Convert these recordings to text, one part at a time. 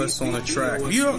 What's on the track? Yeah.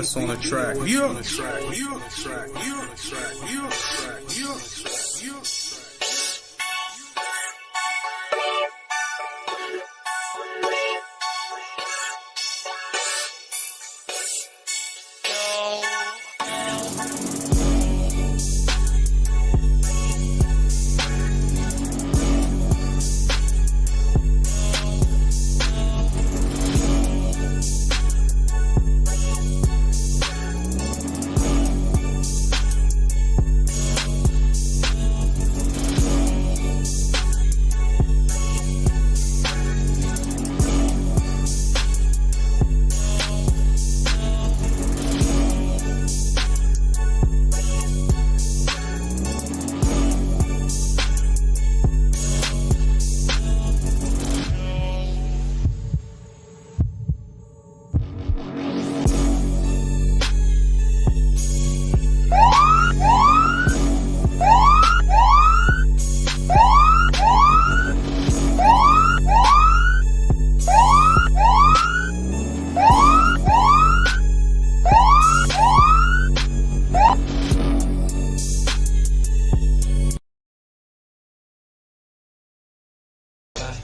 Us on the track. You on the track.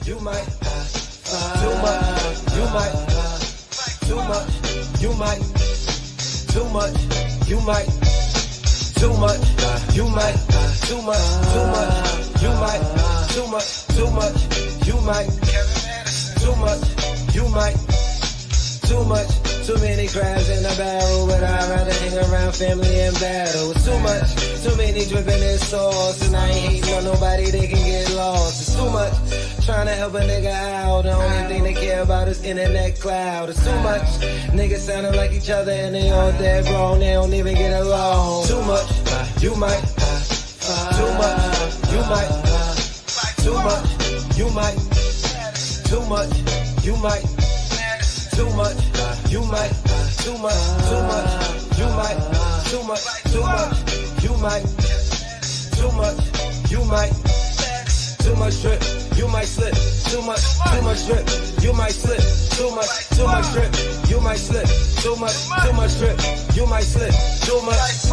You might, too much, you might, too much, you might, too much, you might, too much, you might, too much, you might, too much, you might, too much, you might, too much, too many crabs in a barrel, but I'd rather hang around family and battle. It's too much, too many dripping in sauce, and I ain't hating on nobody, they can get lost. It's too much, trying to help a nigga out, the only thing they care about is internet cloud. It's too much, niggas sounding like each other and they all dead wrong, they don't even get along. Too much, you might, too much, you might, too much, you might, too much, you might, too much, you might, too much, you might, too much, you might, too much, you might, too much drip, you might slip, too much drip, you might slip, too much drip, you might slip, too much drip, you might slip, too much.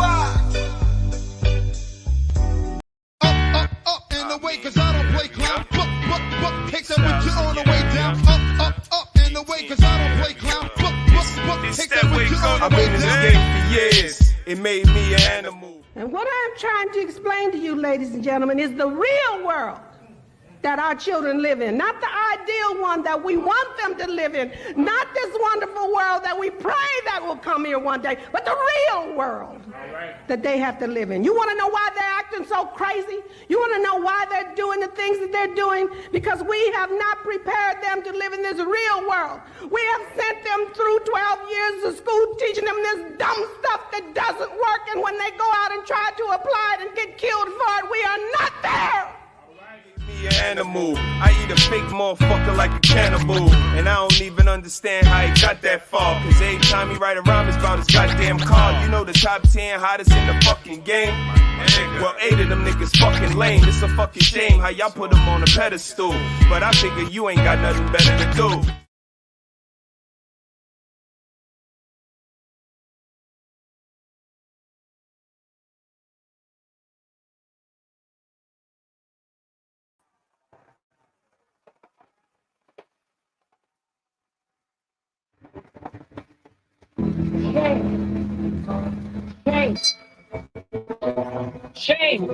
Up in the way, cause I don't play clown. Book, take that with you on the way down. Up in the way, cause I don't play clown. Book, take that with you on the way down. I've been in this game for years, it made me an animal. And what I'm trying to explain to you, ladies and gentlemen, is the real world that our children live in, not the ideal one that we want them to live in, not this wonderful world that we pray that will come here one day, but the real world that they have to live in. You want to know why they're acting so crazy? You want to know why they're doing the things that they're doing? Because we have not prepared them to live in this real world. We have sent them through 12 years of school teaching them this dumb stuff that doesn't work, and when they go out and try to apply it and get killed for it, we are not there. Me an animal, I eat a fake motherfucker like a cannibal, and I don't even understand how he got that far, cause every time he write a rhyme it's about his goddamn car. You know the top 10 hottest in the fucking game? Well, 8 of them niggas fucking lame. It's a fucking shame how y'all put them on a pedestal, but I figure you ain't got nothing better to do. Shame.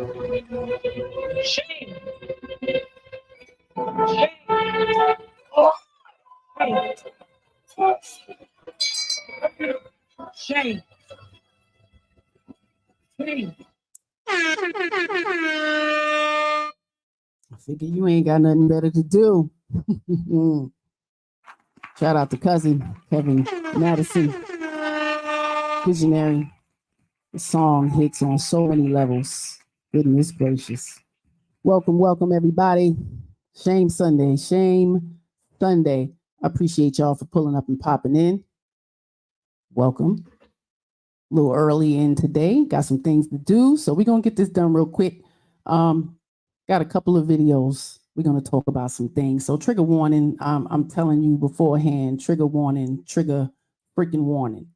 I figure you ain't got nothing better to do. Shout out to cousin Kevin Madison, visionary. The song hits on so many levels. Goodness gracious. Welcome everybody. Shame Sunday. I appreciate y'all for pulling up and popping in. Welcome. A little early in today. Got some things to do, so we're gonna get this done real quick. Got a couple of videos. We're gonna talk about some things. So trigger warning. I'm telling you beforehand. Trigger warning. Trigger freaking warning.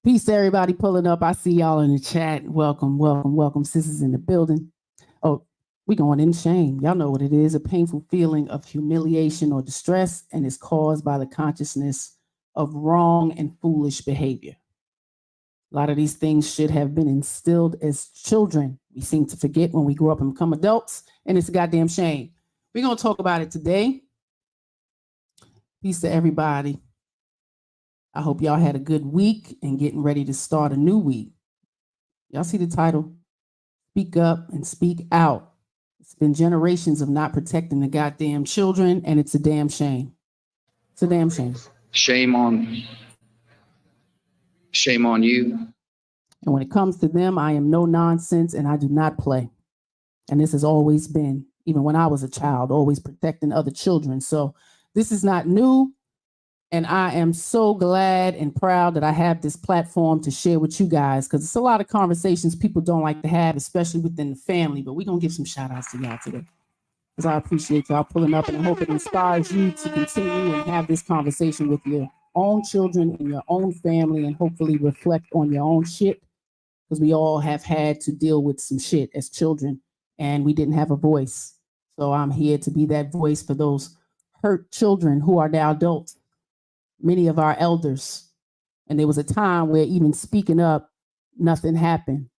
Peace to everybody pulling up. I see y'all in the chat. Welcome, welcome, welcome. Sisters in the building. Oh, we going in shame. Y'all know what it is, a painful feeling of humiliation or distress, and is caused by the consciousness of wrong and foolish behavior. A lot of these things should have been instilled as children. We seem to forget when we grow up and become adults, and it's a goddamn shame. We're going to talk about it today. Peace to everybody. I hope y'all had a good week and getting ready to start a new week. Y'all see the title? Speak up and speak out. It's been generations of not protecting the goddamn children, and it's a damn shame. It's a damn shame. Shame on you. And when it comes to them, I am no nonsense and I do not play. And this has always been, even when I was a child, always protecting other children. So this is not new. And I am so glad and proud that I have this platform to share with you guys, because it's a lot of conversations people don't like to have, especially within the family. But we're going to give some shout outs to y'all today, because I appreciate y'all pulling up, and I hope it inspires you to continue and have this conversation with your own children and your own family, and hopefully reflect on your own shit, because we all have had to deal with some shit as children and we didn't have a voice. So I'm here to be that voice for those hurt children who are now adults. Many of our elders, and there was a time where even speaking up, nothing happened.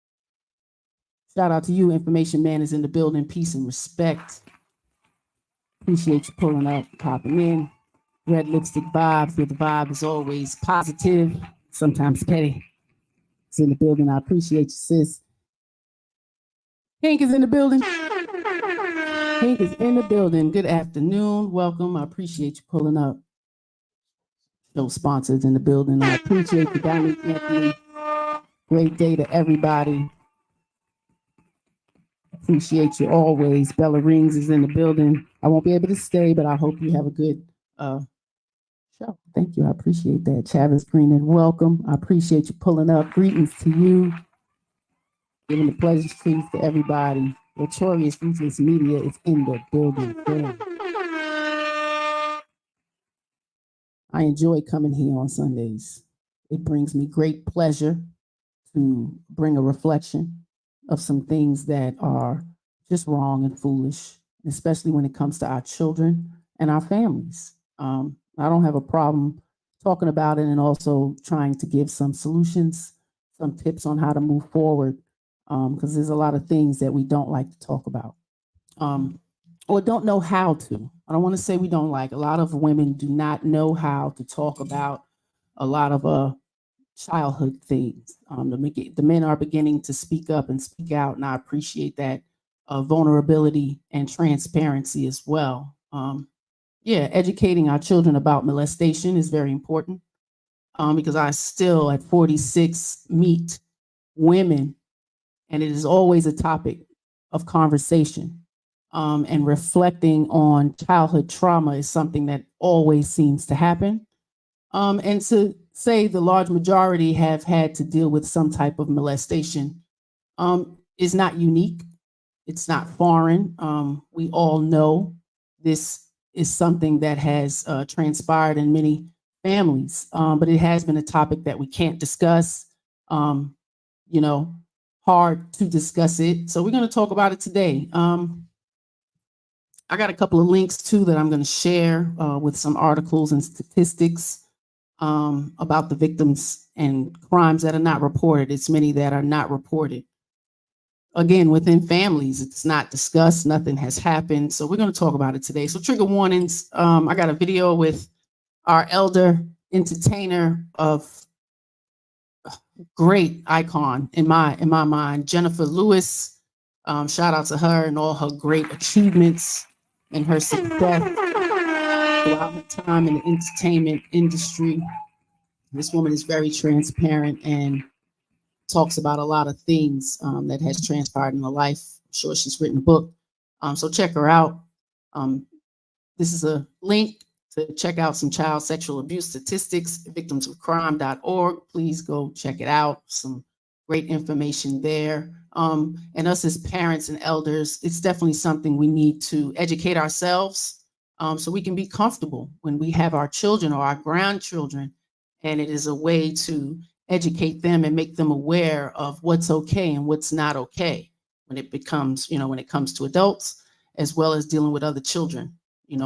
Shout out to you, Information Man is in the building. Peace and respect. Appreciate you pulling up, popping in. Red lipstick vibes, where the vibe is always positive, sometimes petty. It's in the building. I appreciate you, sis. Hank is in the building. Hank is in the building. Good afternoon. Welcome. I appreciate you pulling up. Show sponsors in the building. I appreciate you, Dominique Anthony. Great day to everybody. Appreciate you always. Bella Rings is in the building. I won't be able to stay, but I hope you have a good show. Thank you. I appreciate that. Chavis Green, and welcome. I appreciate you pulling up. Greetings to you. Giving the pleasure trees to everybody. Notorious Ruthless Media is in the building. Damn. I enjoy coming here on Sundays. It brings me great pleasure to bring a reflection of some things that are just wrong and foolish, especially when it comes to our children and our families. I don't have a problem talking about it and also trying to give some solutions, some tips on how to move forward, because there's a lot of things that we don't like to talk about, or don't know how to. I don't want to say we don't like. A lot of women do not know how to talk about a lot of childhood things. The men are beginning to speak up and speak out, and I appreciate that vulnerability and transparency as well. Educating our children about molestation is very important, because I still, at 46, meet women, and it is always a topic of conversation. And reflecting on childhood trauma is something that always seems to happen. And to say the large majority have had to deal with some type of molestation is not unique. It's not foreign. We all know this is something that has transpired in many families, but it has been a topic that we can't discuss, hard to discuss it. So we're going to talk about it today. I got a couple of links too that I'm going to share with some articles and statistics about the victims and crimes that are not reported. It's many that are not reported. Again, within families, it's not discussed. Nothing has happened. So we're going to talk about it today. So trigger warnings. I got a video with our elder entertainer of great icon in my mind, Jennifer Lewis. Shout out to her and all her great achievements and her success throughout her time in the entertainment industry. This woman is very transparent and talks about a lot of things that has transpired in her life. I'm sure she's written a book. So check her out. This is a link to check out some child sexual abuse statistics, victimsofcrime.org. Please go check it out. Some great information there. And us as parents and elders, it's definitely something we need to educate ourselves so we can be comfortable when we have our children or our grandchildren. And it is a way to educate them and make them aware of what's okay and what's not okay when it becomes, when it comes to adults, as well as dealing with other children.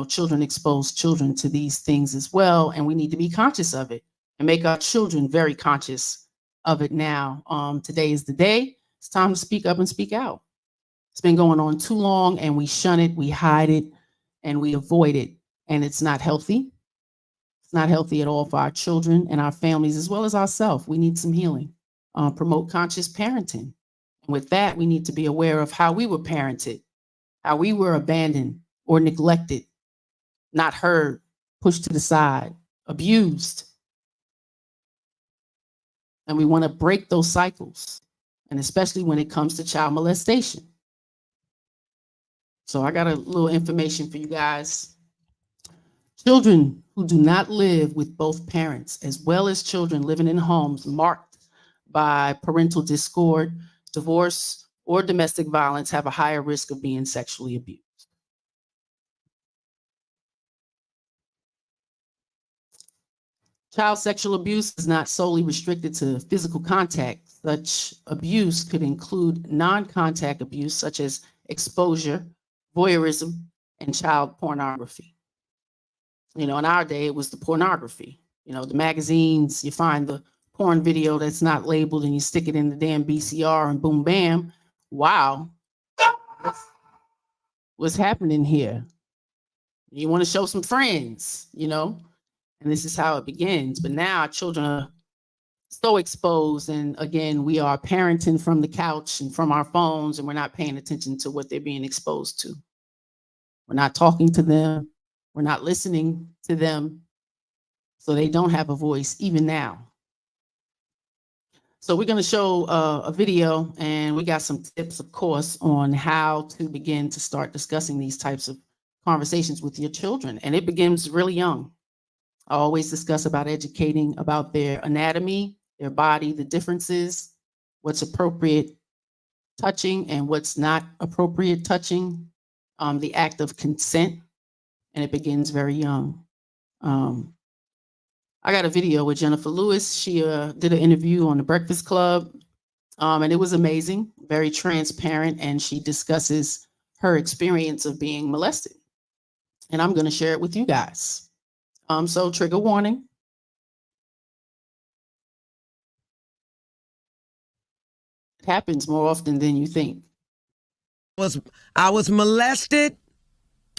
Children expose children to these things as well, and we need to be conscious of it and make our children very conscious of it now. Today is the day. It's time to speak up and speak out. It's been going on too long, and we shun it, we hide it, and we avoid it, and it's not healthy. It's not healthy at all for our children and our families, as well as ourselves. We need some healing. Promote conscious parenting. And with that, we need to be aware of how we were parented, how we were abandoned or neglected, not heard, pushed to the side, abused. And we want to break those cycles, and especially when it comes to child molestation. So I got a little information for you guys. Children who do not live with both parents, as well as children living in homes marked by parental discord, divorce, or domestic violence, have a higher risk of being sexually abused. Child sexual abuse is not solely restricted to physical contact. Such abuse could include non-contact abuse, such as exposure, voyeurism, and child pornography. In our day, it was the pornography. The magazines, you find the porn video that's not labeled and you stick it in the damn VCR and boom, bam. Wow. What's happening here? You want to show some friends, and this is how it begins. But now children are so exposed. And again, we are parenting from the couch and from our phones, and we're not paying attention to what they're being exposed to. We're not talking to them. We're not listening to them. So they don't have a voice even now. So we're going to show a video, and we got some tips, of course, on how to begin to start discussing these types of conversations with your children. And it begins really young. I always discuss about educating about their anatomy, their body, the differences, what's appropriate touching and what's not appropriate touching, the act of consent, and it begins very young. I got a video with Jennifer Lewis. She did an interview on the Breakfast Club, and it was amazing, very transparent, and she discusses her experience of being molested. And I'm going to share it with you guys. So trigger warning. It happens more often than you think. I was molested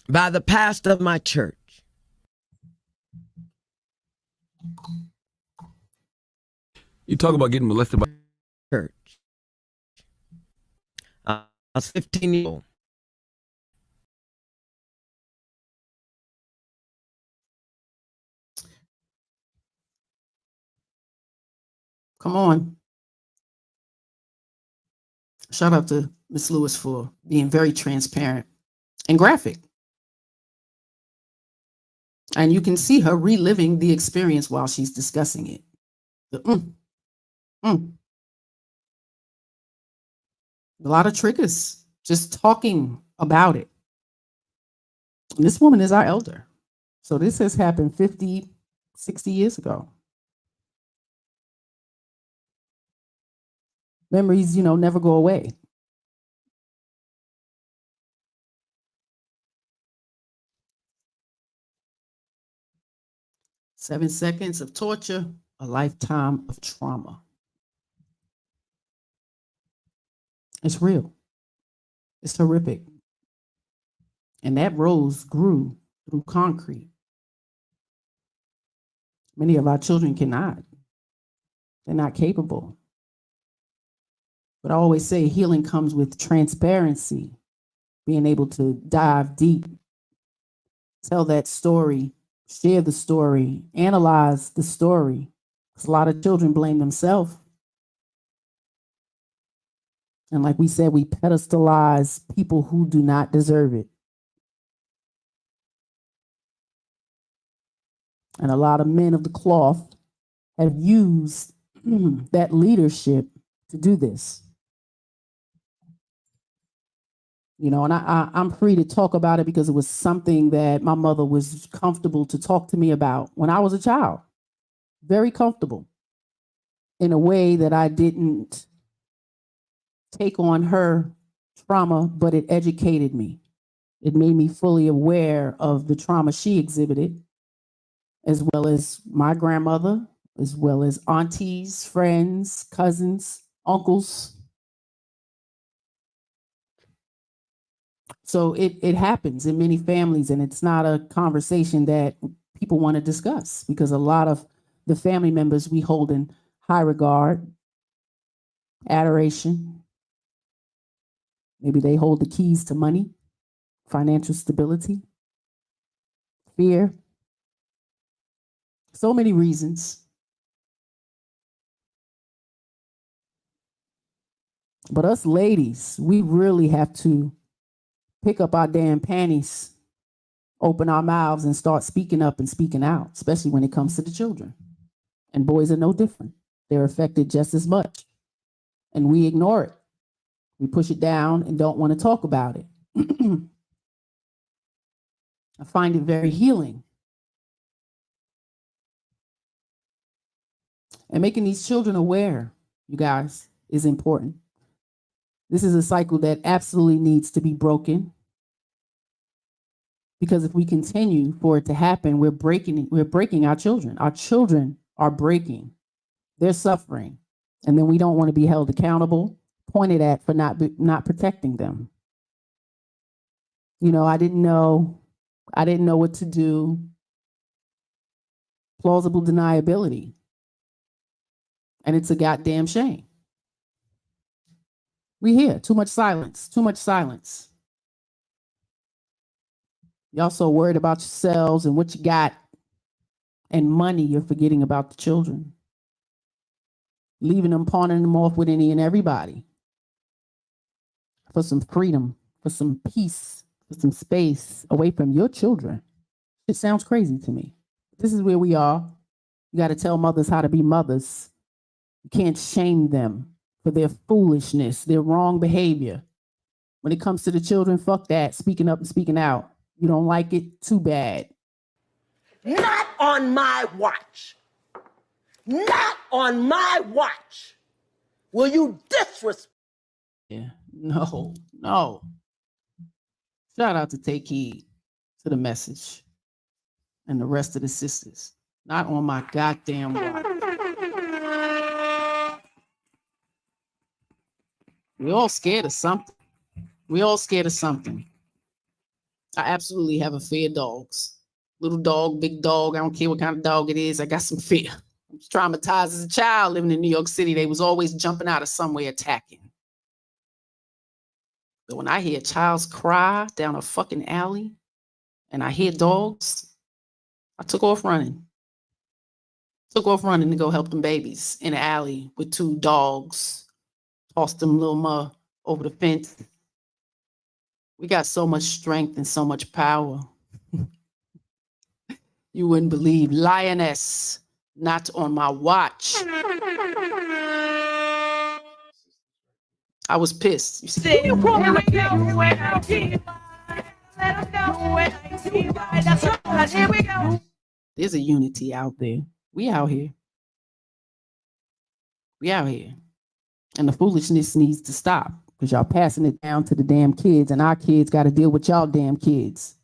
by the pastor of my church. You talk about getting molested by church. I was 15 years old. Come on. Shout out to Miss Lewis for being very transparent and graphic. And you can see her reliving the experience while she's discussing it. A lot of triggers, just talking about it. And this woman is our elder. So this has happened 50, 60 years ago. Memories, never go away. "7 seconds of torture, a lifetime of trauma." It's real. It's horrific. And that rose grew through concrete. Many of our children cannot. They're not capable. But I always say healing comes with transparency, being able to dive deep, tell that story, share the story, analyze the story. Because a lot of children blame themselves. And like we said, we pedestalize people who do not deserve it. And a lot of men of the cloth have used that leadership to do this. And I'm free to talk about it because it was something that my mother was comfortable to talk to me about when I was a child. Very comfortable. in a way that I didn't take on her trauma, but it educated me. It made me fully aware of the trauma she exhibited, as well as my grandmother, as well as aunties, friends, cousins, uncles. So it happens in many families, and it's not a conversation that people want to discuss because a lot of the family members we hold in high regard, adoration. Maybe they hold the keys to money, financial stability, fear. So many reasons. But us ladies, we really have to pick up our damn panties, open our mouths, and start speaking up and speaking out, especially when it comes to the children. And boys are no different. They're affected just as much. And we ignore it. We push it down and don't want to talk about it. I find it very healing. And making these children aware, you guys, is important. This is a cycle that absolutely needs to be broken. Because if we continue for it to happen, we're breaking our children. Our children are breaking. They're suffering. And then we don't want to be held accountable, pointed at for not protecting them. You know, I didn't know what to do. Plausible deniability. And it's a goddamn shame. We hear too much silence, too much silence. Y'all so worried about yourselves and what you got and money, you're forgetting about the children. Leaving them, pawning them off with any and everybody. For some freedom, for some peace, for some space away from your children. It sounds crazy to me. This is where we are. You got to tell mothers how to be mothers. You can't shame them for their foolishness, their wrong behavior. When it comes to the children, fuck that. Speaking up and speaking out. You don't like it? Too bad. Not on my watch. Not on my watch. Will you disrespect? Yeah, no. Shout out to Take Heed to the message and the rest of the sisters. Not on my goddamn watch. We all scared of something. I absolutely have a fear of dogs. Little dog, big dog, I don't care what kind of dog it is, I got some fear. I was traumatized as a child living in New York City. They was always jumping out of somewhere attacking. But when I hear a child's cry down a fucking alley and I hear dogs, I took off running. To go help them babies in the alley with two dogs. Tossed them little ma over the fence. We got so much strength and so much power. You wouldn't believe. Lioness, not on my watch. I was pissed. You see? There's a unity out there. We out here. And the foolishness needs to stop because y'all passing it down to the damn kids, and our kids got to deal with y'all damn kids.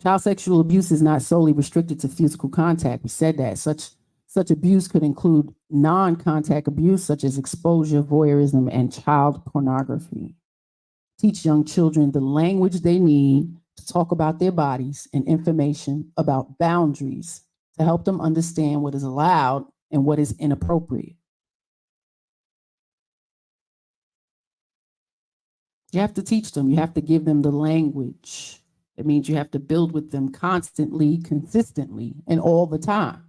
Child sexual abuse is not solely restricted to physical contact. We said that. Such abuse could include non-contact abuse, such as exposure, voyeurism, and child pornography. Teach young children the language they need to talk about their bodies and information about boundaries to help them understand what is allowed and what is inappropriate. You have to teach them. You have to give them the language. It means you have to build with them constantly, consistently, and all the time.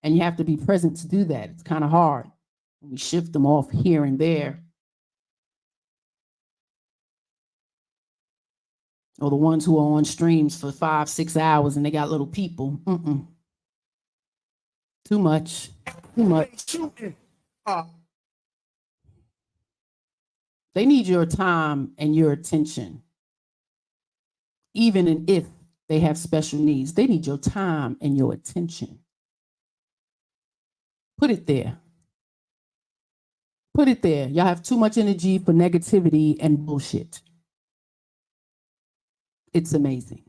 And you have to be present to do that. It's kind of hard. We shift them off here and there. Or the ones who are on streams for 5-6 hours and they got little people. Too much. They need your time and your attention. Even if They have special needs. They need your time and your attention. Put it there. Put it there. Y'all have too much energy for negativity and bullshit. It's amazing.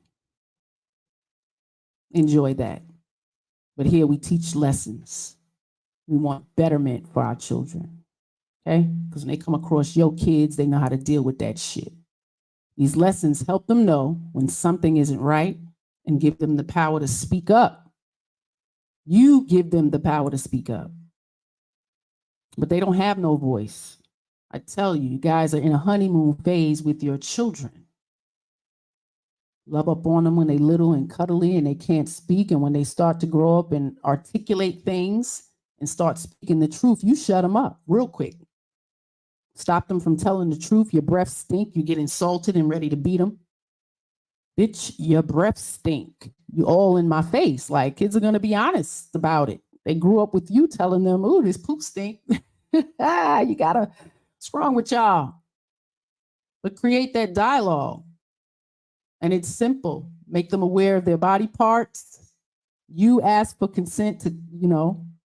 Enjoy that. But here we teach lessons. We want betterment for our children. Okay? Because when they come across your kids, they know how to deal with that shit. These lessons help them know when something isn't right and give them the power to speak up. You give them the power to speak up. But they don't have no voice. I tell you, you guys are in a honeymoon phase with your children. Love up on them when they little and cuddly and they can't speak. And when they start to grow up and articulate things and start speaking the truth, you shut them up real quick. Stop them from telling the truth. Your breath stink. You get insulted and ready to beat them. Bitch, your breath stink. You all in my face. Like, kids are going to be honest about it. They grew up with you telling them, ooh, this poop stink. You gotta, what's wrong with y'all? But create that dialogue. And it's simple. Make them aware of their body parts. You ask for consent to,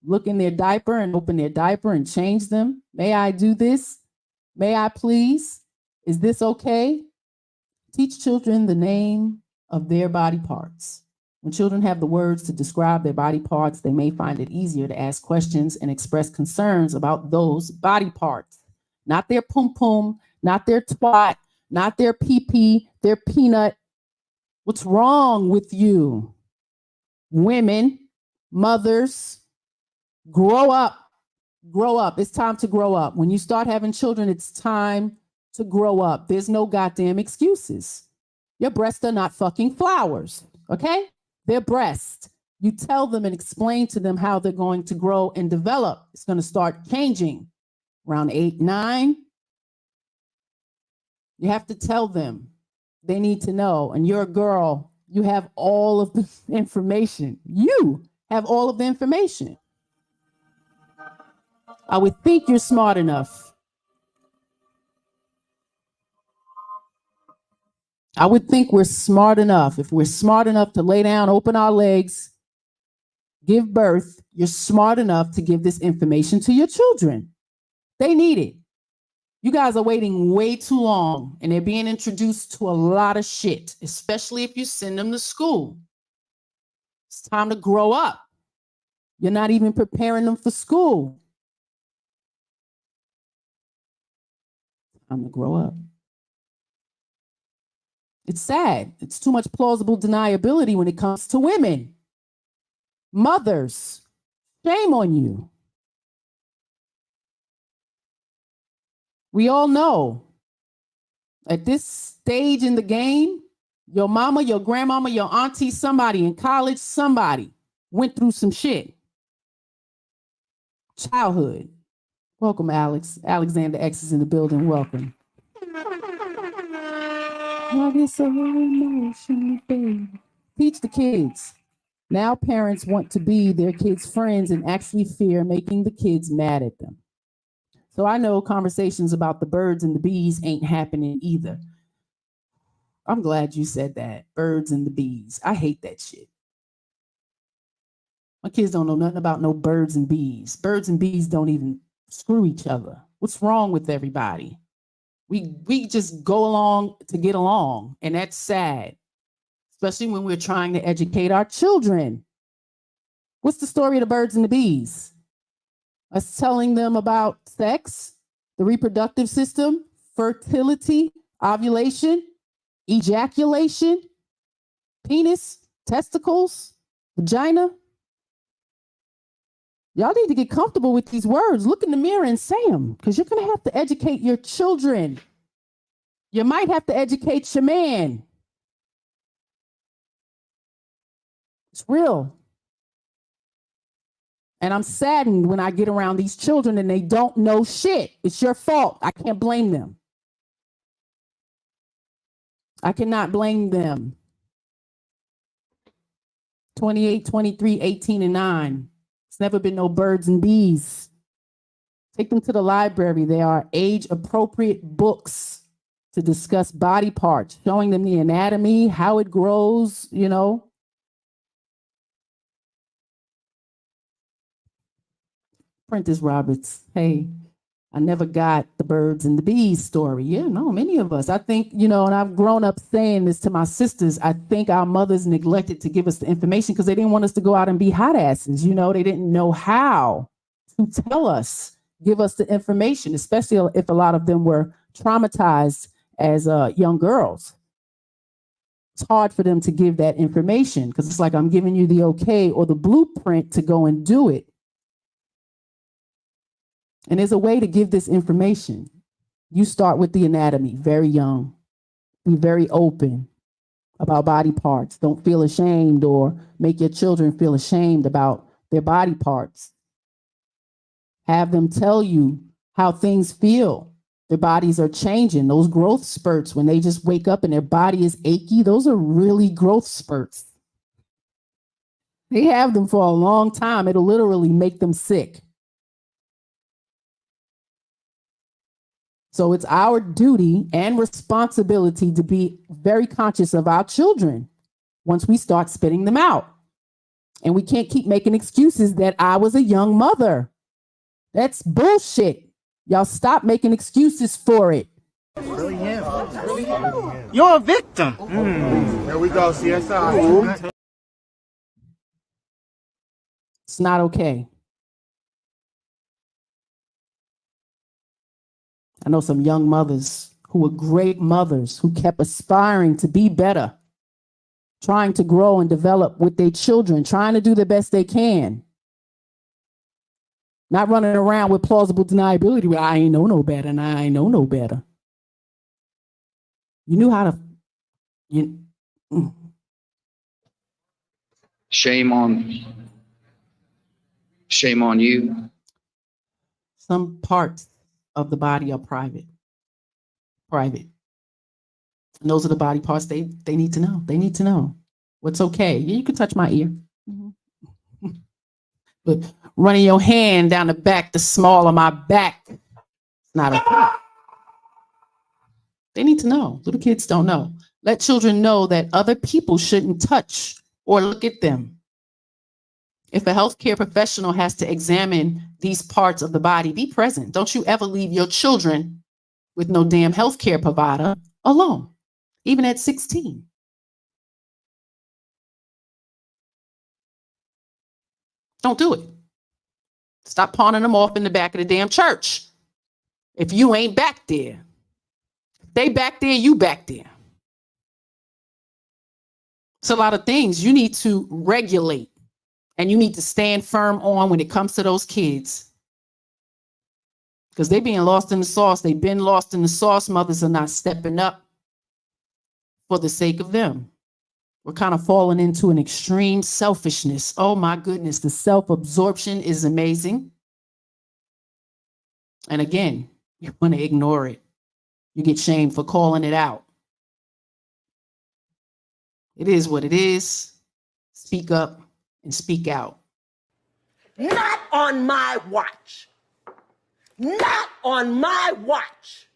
look in their diaper and open their diaper and change them. May I do this? May I please? Is this okay? Teach children the name of their body parts. When children have the words to describe their body parts, they may find it easier to ask questions and express concerns about those body parts. Not their pum-pum, not their twat, not their pee-pee, their peanut. What's wrong with you? Women, mothers, grow up. Grow up. It's time to grow up. When you start having children, it's time to grow up. There's no goddamn excuses. Your breasts are not fucking flowers, okay? They're breasts. You tell them and explain to them how they're going to grow and develop. It's going to start changing around 8, 9. You have to tell them. They need to know. And you're a girl. You have all of the information. You have all of the information. I would think you're smart enough. I would think we're smart enough. If we're smart enough to lay down, open our legs, give birth, you're smart enough to give this information to your children. They need it. You guys are waiting way too long and they're being introduced to a lot of shit, especially if you send them to school. It's time to grow up. You're not even preparing them for school. Time to grow up. It's sad. It's too much plausible deniability when it comes to women. Mothers, shame on you. We all know at this stage in the game, your mama, your grandmama, your auntie, somebody in college, somebody went through some shit. Childhood. Welcome, Alex. Alexander X is in the building. Welcome. I get so emotional, baby. Teach the kids. Now parents want to be their kids' friends and actually fear making the kids mad at them. So I know conversations about the birds and the bees ain't happening either. I'm glad you said that. Birds and the bees. I hate that shit. My kids don't know nothing about no birds and bees. Birds and bees don't even screw each other. What's wrong with everybody? We just go along to get along, and that's sad, especially when we're trying to educate our children. What's the story of the birds and the bees? Us telling them about sex, the reproductive system, fertility, ovulation, ejaculation, penis, testicles, vagina. Y'all need to get comfortable with these words. Look in the mirror and say them, because you're going to have to educate your children. You might have to educate your man. It's real. And I'm saddened when I get around these children and they don't know shit. It's your fault. I can't blame them. I cannot blame them. 28, 23, 18, and 9. It's never been no birds and bees. Take them to the library. There are age-appropriate books to discuss body parts, showing them the anatomy, how it grows, you know. Prentice Roberts, hey, I never got the birds and the bees story. Yeah, no, many of us. I think, you know, and I've grown up saying this to my sisters. I think our mothers neglected to give us the information because they didn't want us to go out and be hot asses. You know, they didn't know how to tell us, give us the information, especially if a lot of them were traumatized as young girls. It's hard for them to give that information because it's like, I'm giving you the okay or the blueprint to go and do it. And there's a way to give this information. You start with the anatomy, very young. Be very open about body parts. Don't feel ashamed or make your children feel ashamed about their body parts. Have them tell you how things feel. Their bodies are changing. Those growth spurts, when they just wake up and their body is achy, those are really growth spurts. They have them for a long time. It'll literally make them sick. So it's our duty and responsibility to be very conscious of our children once we start spitting them out. And we can't keep making excuses that I was a young mother. That's bullshit. Y'all stop making excuses for it. Really him. You're a victim. There we go, CSI. It's not okay. I know some young mothers who were great mothers who kept aspiring to be better, trying to grow and develop with their children, trying to do the best they can. Not running around with plausible deniability where I ain't know no better and I ain't know no better. You knew how to. Shame on you. Some parts of the body are private. And those are the body parts they need to know. They need to know what's okay. Yeah, you can touch my ear. But running your hand down the back, the small of my back, it's not okay. They need to know. Little kids don't know. Let children know that other people shouldn't touch or look at them. If a healthcare professional has to examine these parts of the body, be present. Don't you ever leave your children with no damn healthcare provider alone, even at 16. Don't do it. Stop pawning them off in the back of the damn church. If you ain't back there, if they back there, you back there. It's a lot of things you need to regulate. And you need to stand firm on when it comes to those kids. Because they're being lost in the sauce. They've been lost in the sauce. Mothers are not stepping up for the sake of them. We're kind of falling into an extreme selfishness. Oh my goodness, the self-absorption is amazing. And again, you want to ignore it. You get shamed for calling it out. It is what it is. Speak up. And speak out. Not on my watch. Not on my watch.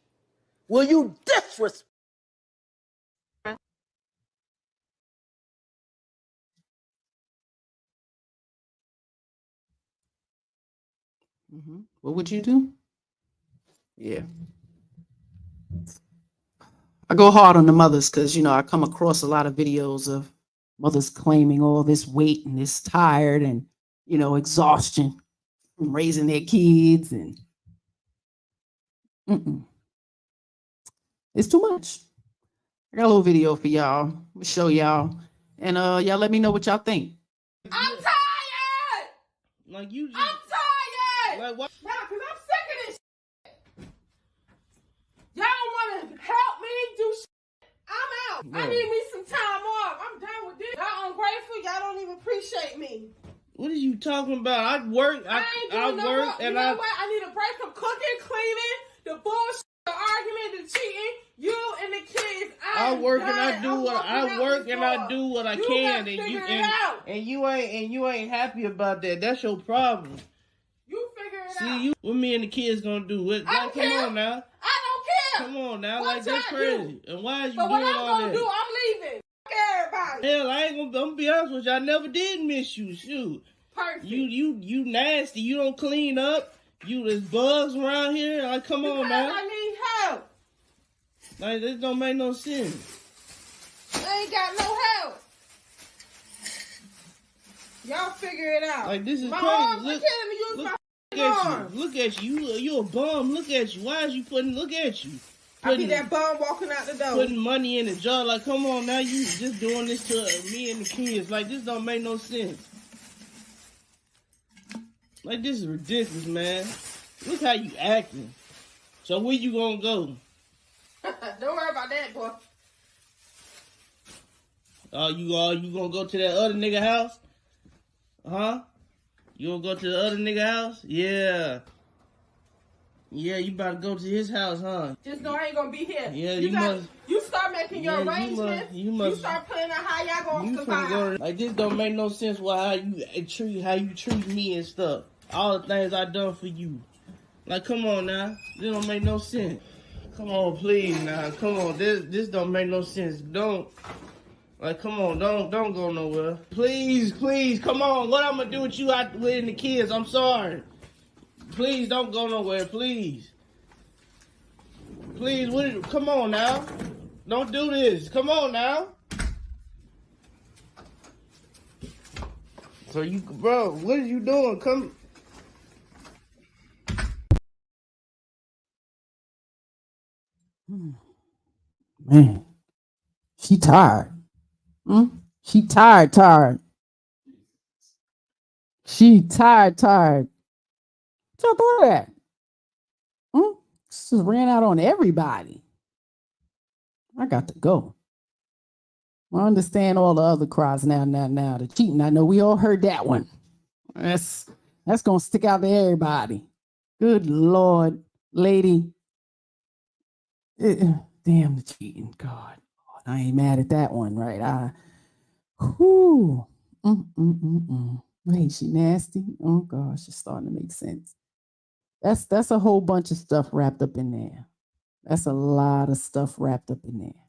Will you disrespect? What would you do? Yeah. I go hard on the mothers because, you know, I come across a lot of videos of mothers claiming all this weight and this tired and, you know, exhaustion from raising their kids and it's too much. I got a little video for y'all. I'm gonna show y'all. And y'all let me know what y'all think. I'm tired! Like you just, I'm tired! like what? Yeah, because I'm sick of this shit. Y'all want to help me do shit. I'm out. No. I need me some time off. I'm done with this. Y'all ungrateful. Y'all don't even appreciate me. What are you talking about? I work. I ain't doing no work, work. and you know what? I need a break from cooking, cleaning, the bullshit, the argument, the cheating. You and the kids. I work and I do what I can, and you ain't happy about that. That's your problem. You figure it out. See, what me and the kids gonna do? Come on now. I don't care. Come on now, like that's I crazy. And why is you But doing what I'm all gonna that? do, I'm leaving. Everybody. Hell, I ain't gonna. I'm gonna be honest with you. I never did miss you. Shoot. Perfect. You nasty. You don't clean up. There's bugs around here. Like, come on now. I need help. Like, this don't make no sense. I ain't got no help. Y'all figure it out. Like, this is my crazy. arms Look, are killing me. Use look, my look at arms. you. Look at you. You a bum. Look at you. Why is you putting? Look at you. I be that bum walking out the door. Putting money in the jar. Like, come on now. You just doing this to me and the kids. Like, this don't make no sense. Like, this is ridiculous, man. Look how you acting. So where you gonna go? Don't worry about that, boy. You gonna go to that other nigga house? Huh? You gonna go to the other nigga house? Yeah. Yeah, you about to go to his house, huh? Just know I ain't gonna be here. Yeah, you start making your arrangements. You start planning how y'all gonna survive. Like, this don't make no sense. How you treat me and stuff. All the things I done for you. Like, come on now. This don't make no sense. Come on, please now. Come on. This don't make no sense. Don't. Like, come on. Don't go nowhere. Please, come on. What I'm gonna do with you out with the kids? I'm sorry. Please don't go nowhere. Please. Please, come on now. Don't do this. Come on now. So bro, what are you doing? Come. Man, she tired. She tired. She tired. What's up with that? Just ran out on everybody. I got to go. I understand all the other cries now. The cheating. I know we all heard that one. That's gonna stick out to everybody. Good Lord, lady. Damn the cheating. God, I ain't mad at that one, right? Hey, she nasty. Oh gosh, it's starting to make sense. That's a whole bunch of stuff wrapped up in there. That's a lot of stuff wrapped up in there.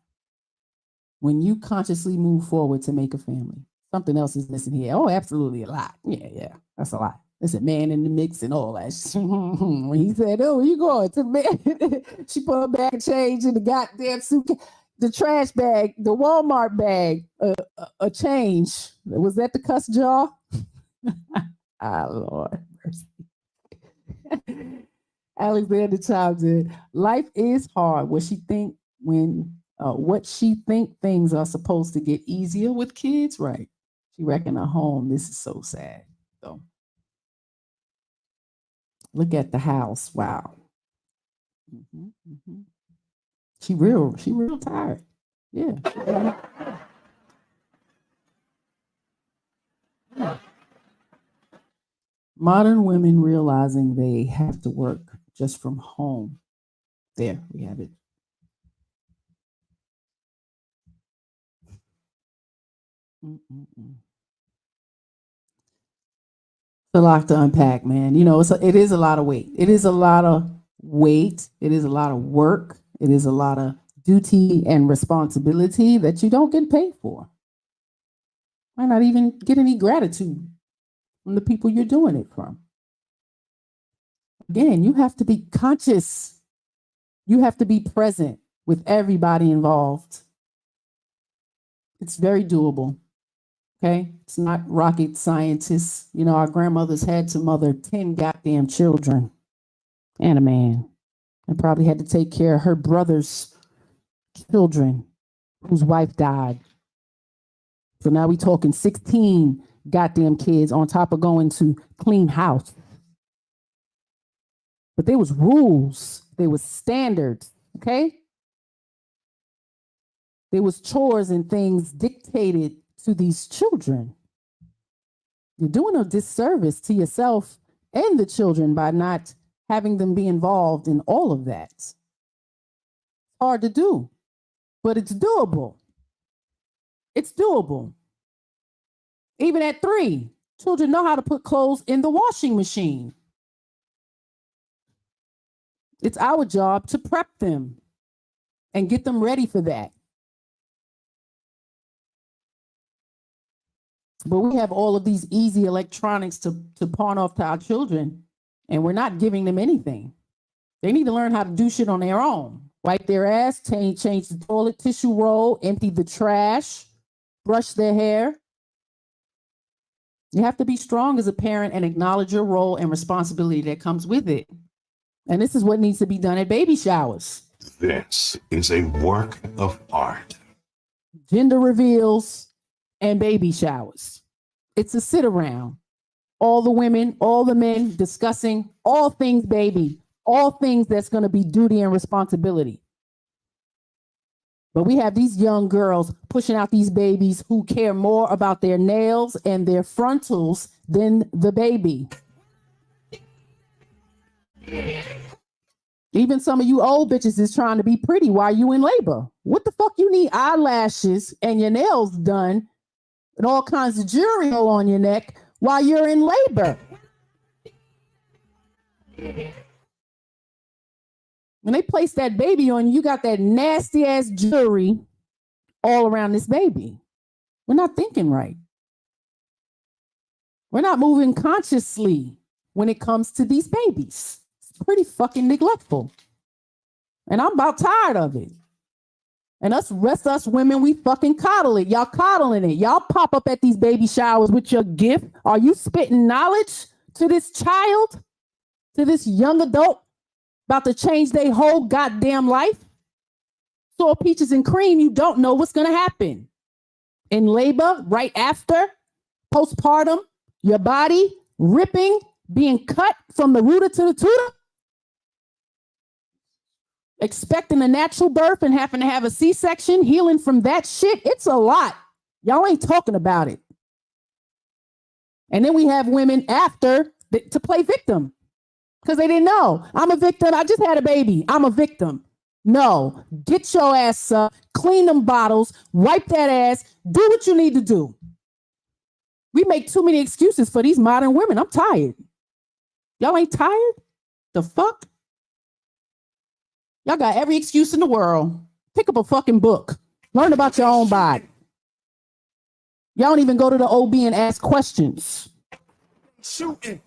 When you consciously move forward to make a family, something else is missing here. Oh, absolutely a lot. Yeah, that's a lot. There's a man in the mix and all that. When he said, "Oh, where you going?" To man, she put a bag of change in the goddamn suitcase, the trash bag, the Walmart bag, a change. Was that the cuss jar? Lord mercy. Alexander chimes in. Life is hard. What she think things are supposed to get easier with kids, right? She reckon at home. This is so sad. So look at the house. Wow. She real tired. Yeah. Modern women realizing they have to work just from home. There, we have it. It's a lot to unpack, man. You know, it is a lot of weight. It is a lot of weight. It is a lot of work. It is a lot of duty and responsibility that you don't get paid for. Might not even get any gratitude from the people you're doing it from. Again, you have to be conscious. You have to be present with everybody involved. It's very doable. Okay, it's not rocket scientists. You know, our grandmothers had to mother 10 goddamn children and a man, and probably had to take care of her brother's children whose wife died. So now we talking 16 goddamn kids on top of going to clean house. But there was rules. There was standards. Okay. There was chores and things dictated to these children. You're doing a disservice to yourself and the children by not having them be involved in all of that. It's hard to do, but it's doable. It's doable. Even at 3, children know how to put clothes in the washing machine. It's our job to prep them and get them ready for that. But we have all of these easy electronics to pawn off to our children, and we're not giving them anything. They need to learn how to do shit on their own. Wipe their ass, change the toilet tissue roll, empty the trash, brush their hair. You have to be strong as a parent and acknowledge your role and responsibility that comes with it. And this is what needs to be done at baby showers. This is a work of art. Gender reveals and baby showers. It's a sit around. All the women, all the men discussing all things baby, all things that's going to be duty and responsibility. But we have these young girls pushing out these babies who care more about their nails and their frontals than the baby. Even some of you old bitches is trying to be pretty while you in labor. What the fuck you need eyelashes and your nails done and all kinds of jewelry on your neck while you're in labor? When they place that baby on you, got that nasty ass jewelry all around this baby. We're not thinking right. We're not moving consciously when it comes to these babies. It's pretty fucking neglectful. And I'm about tired of it. And us women, we fucking coddle it. Y'all coddling it. Y'all pop up at these baby showers with your gift. Are you spitting knowledge to this child, to this young adult about to change their whole goddamn life? So peaches and cream, you don't know what's going to happen. In labor, right after, postpartum, your body ripping, being cut from the rooter to the tutor, expecting a natural birth and having to have a C-section, healing from that shit. It's a lot. Y'all ain't talking about it. And then we have women after to play victim because they didn't know. I'm a victim. I just had a baby. I'm a victim. No, get your ass up, clean them bottles, wipe that ass, do what you need to do. We make too many excuses for these modern women. I'm tired. Y'all ain't tired? The fuck? Y'all got every excuse in the world. Pick up a fucking book. Learn about your own body. Y'all don't even go to the OB and ask questions. Shooting.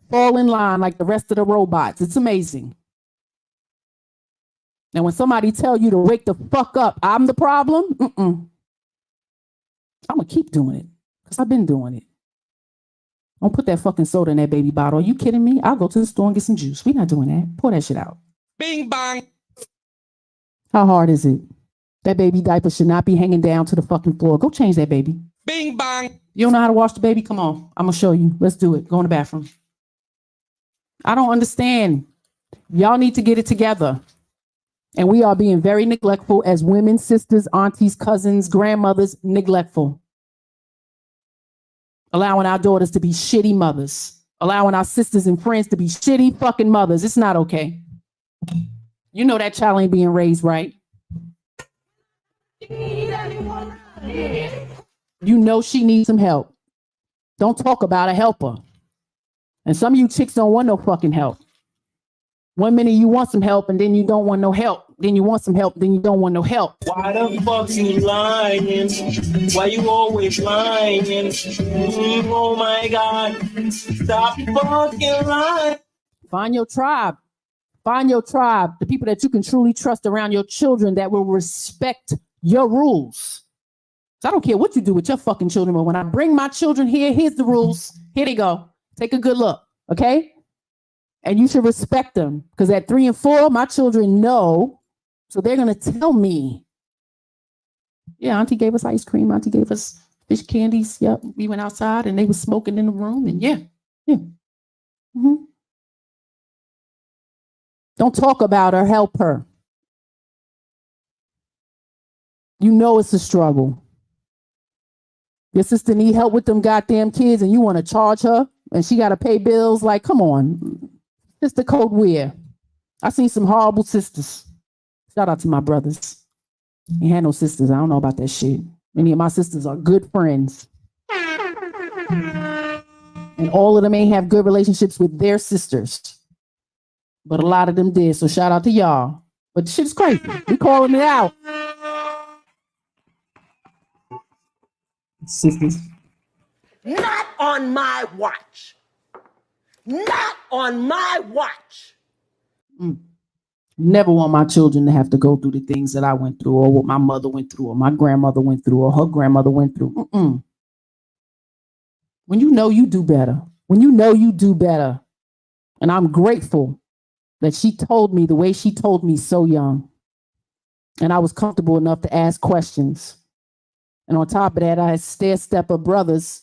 Fall in line like the rest of the robots. It's amazing. And when somebody tell you to wake the fuck up, I'm the problem, I'm going to keep doing it because I've been doing it. Don't put that fucking soda in that baby bottle. Are you kidding me? I'll go to the store and get some juice. We're not doing that. Pour that shit out. Bing bang. How hard is it? That baby diaper should not be hanging down to the fucking floor. Go change that baby. Bing bang. You don't know how to wash the baby? Come on. I'm going to show you. Let's do it. Go in the bathroom. I don't understand. Y'all need to get it together. And we are being very neglectful as women, sisters, aunties, cousins, grandmothers, neglectful. Allowing our daughters to be shitty mothers. Allowing our sisters and friends to be shitty fucking mothers. It's not okay. You know that child ain't being raised right. You know she needs some help. Don't talk about it, help her. And some of you chicks don't want no fucking help. 1 minute you want some help and then you don't want no help. Then you want some help, then you don't want no help. Why the fuck you lying? Why you always lying? Oh my God. Stop fucking lying. Find your tribe. Find your tribe. The people that you can truly trust around your children that will respect your rules. So I don't care what you do with your fucking children, but when I bring my children here, here's the rules. Here they go. Take a good look, okay? And you should respect them because at 3 and 4, my children know. So they're going to tell me. Yeah, Auntie gave us ice cream. Auntie gave us fish candies. Yep. We went outside and they were smoking in the room. And yeah. Mm-hmm. Don't talk about her. Help her. You know it's a struggle. Your sister need help with them goddamn kids and you want to charge her and she got to pay bills. Like, come on. It's the code we're. I seen some horrible sisters. Shout out to my brothers. Ain't had no sisters. I don't know about that shit. Many of my sisters are good friends. And all of them ain't have good relationships with their sisters. But a lot of them did. So shout out to y'all. But shit's crazy. We calling it out. Sisters. Not on my watch. Not on my watch. Never want my children to have to go through the things that I went through, or what my mother went through, or my grandmother went through, or her grandmother went through. When you know you do better. When you know you do better. And I'm grateful that she told me the way she told me so young. And I was comfortable enough to ask questions. And on top of that, I had stair-stepper brothers.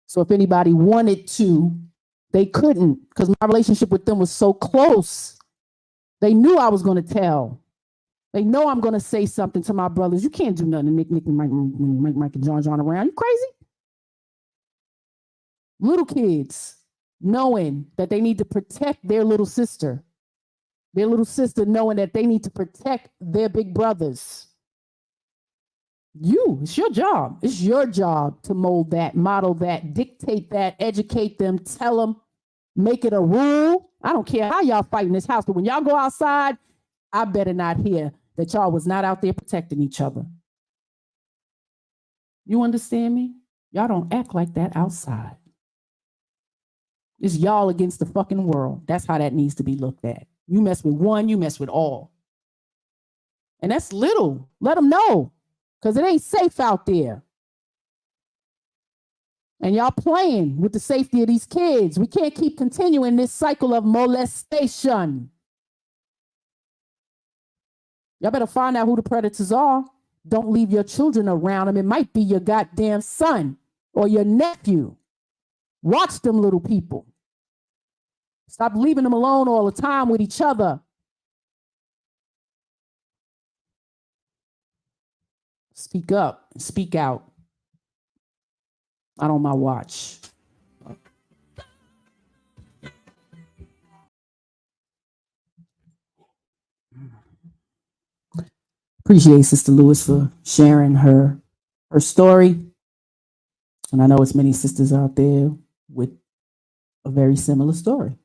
So if anybody wanted to, they couldn't, because my relationship with them was so close. They knew I was going to tell. They know I'm going to say something to my brothers. You can't do nothing to Nick, and Mike, and John around. You crazy? Little kids knowing that they need to protect their little sister. Their little sister knowing that they need to protect their big brothers. It's your job. It's your job to mold that, model that, dictate that, educate them, tell them, make it a rule. I don't care how y'all fight in this house, but when y'all go outside, I better not hear that y'all was not out there protecting each other. You understand me? Y'all don't act like that outside. It's y'all against the fucking world. That's how that needs to be looked at. You mess with one, you mess with all. And that's little. Let them know, because it ain't safe out there. And y'all playing with the safety of these kids. We can't keep continuing this cycle of molestation. Y'all better find out who the predators are. Don't leave your children around them. It might be your goddamn son or your nephew. Watch them little people. Stop leaving them alone all the time with each other. Speak up and speak out. Not on my watch. Appreciate Sister Lewis for sharing her story. And I know it's many sisters out there with a very similar story.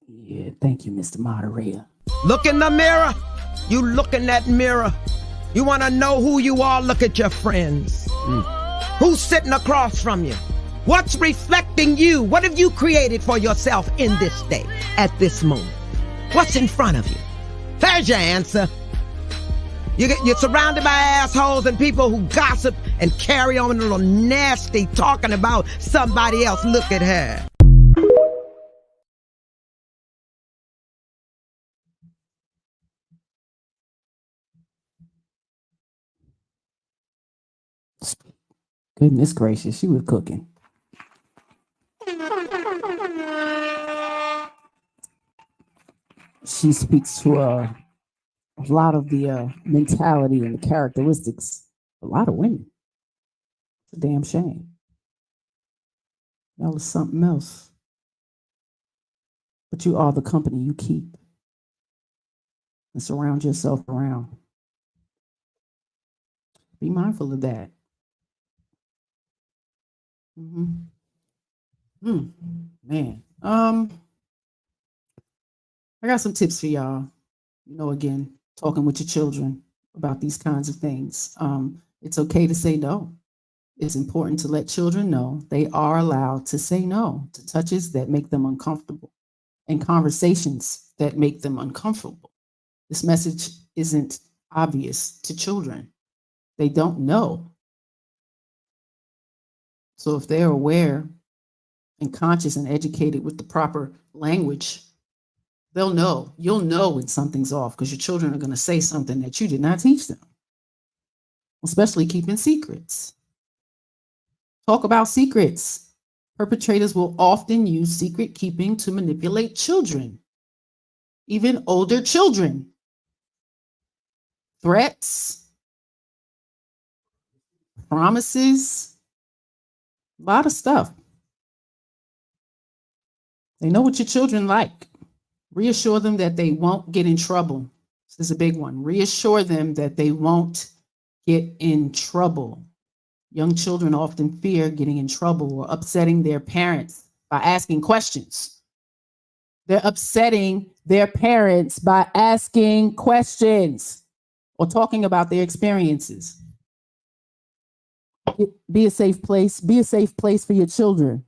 Yeah, thank you, Mr. Moderator. Look in the mirror. You look in that mirror. You want to know who you are? Look at your friends. Who's sitting across from you? What's reflecting you? What have you created for yourself in this day, at this moment? What's in front of you? There's your answer. You're surrounded by assholes and people who gossip and carry on a little nasty talking about somebody else. Look at her. Goodness gracious, she was cooking. She speaks to a lot of the mentality and the characteristics of a lot of women. It's a damn shame. Y'all is something else. But you are the company you keep. And surround yourself around. Be mindful of that. Man. I got some tips for y'all. You know, again, talking with your children about these kinds of things. It's okay to say no. It's important to let children know they are allowed to say no to touches that make them uncomfortable and conversations that make them uncomfortable. This message isn't obvious to children. They don't know. So if they're aware and conscious and educated with the proper language, they'll know. You'll know when something's off because your children are going to say something that you did not teach them, especially keeping secrets. Talk about secrets. Perpetrators will often use secret keeping to manipulate children, even older children. Threats, promises, a lot of stuff. They know what your children like. Reassure them that they won't get in trouble. This is a big one. Reassure them that they won't get in trouble. Young children often fear getting in trouble or upsetting their parents by asking questions. They're upsetting their parents by asking questions or talking about their experiences. Be a safe place. Be a safe place for your children.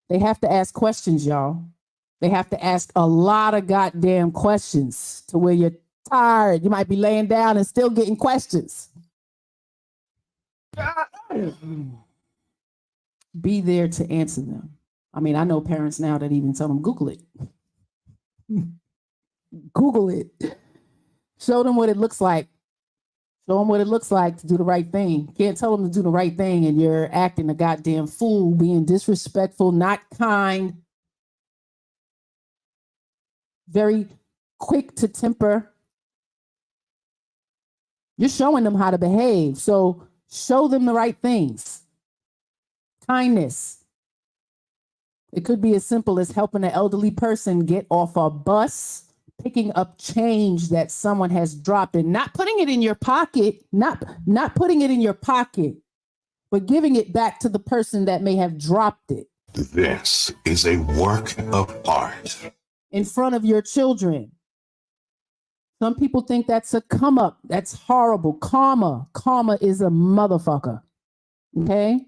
They have to ask questions, y'all. They have to ask a lot of goddamn questions to where you're tired. You might be laying down and still getting questions. Be there to answer them. I mean, I know parents now that even tell them, Google it. Google it. Show them what it looks like. Show them what it looks like to do the right thing. Can't tell them to do the right thing and you're acting a goddamn fool, being disrespectful, not kind, very quick to temper. You're showing them how to behave. So show them the right things. Kindness. It could be as simple as helping an elderly person get off a bus, picking up change that someone has dropped and not putting it in your pocket, not putting it in your pocket, but giving it back to the person that may have dropped it. This is a work of art. In front of your children. Some people think that's a come up. That's horrible. Karma is a motherfucker. Okay?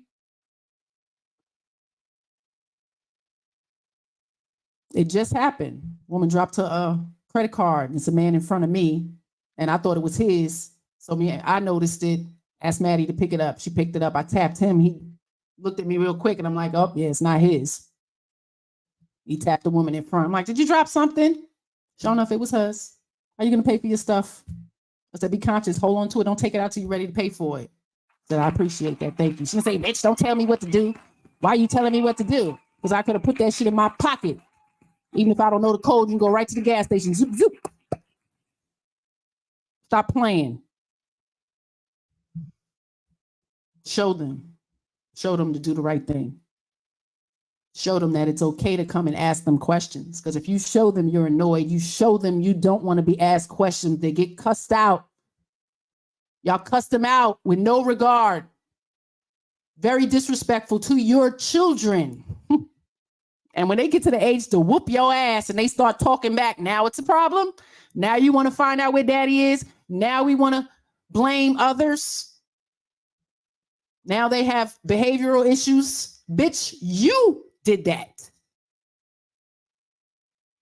It just happened. Woman dropped her credit card. It's a man in front of me, and I thought it was his. So I noticed it. Asked Maddie to pick it up. She picked it up. I tapped him. He looked at me real quick, and I'm like, oh, yeah, it's not his. He tapped the woman in front. I'm like, did you drop something? Sure enough, it was hers. How you going to pay for your stuff? I said, be conscious. Hold on to it. Don't take it out till you're ready to pay for it. I said, I appreciate that. Thank you. She didn't say, bitch, don't tell me what to do. Why are you telling me what to do? Because I could have put that shit in my pocket. Even if I don't know the code, you can go right to the gas station. Zoop, zoop. Stop playing. Show them. Show them to do the right thing. Show them that it's okay to come and ask them questions. Because if you show them you're annoyed, you show them you don't want to be asked questions, they get cussed out. Y'all cuss them out with no regard. Very disrespectful to your children. And when they get to the age to whoop your ass and they start talking back, now it's a problem. Now you want to find out where daddy is. Now we want to blame others. Now they have behavioral issues. Bitch, you did that.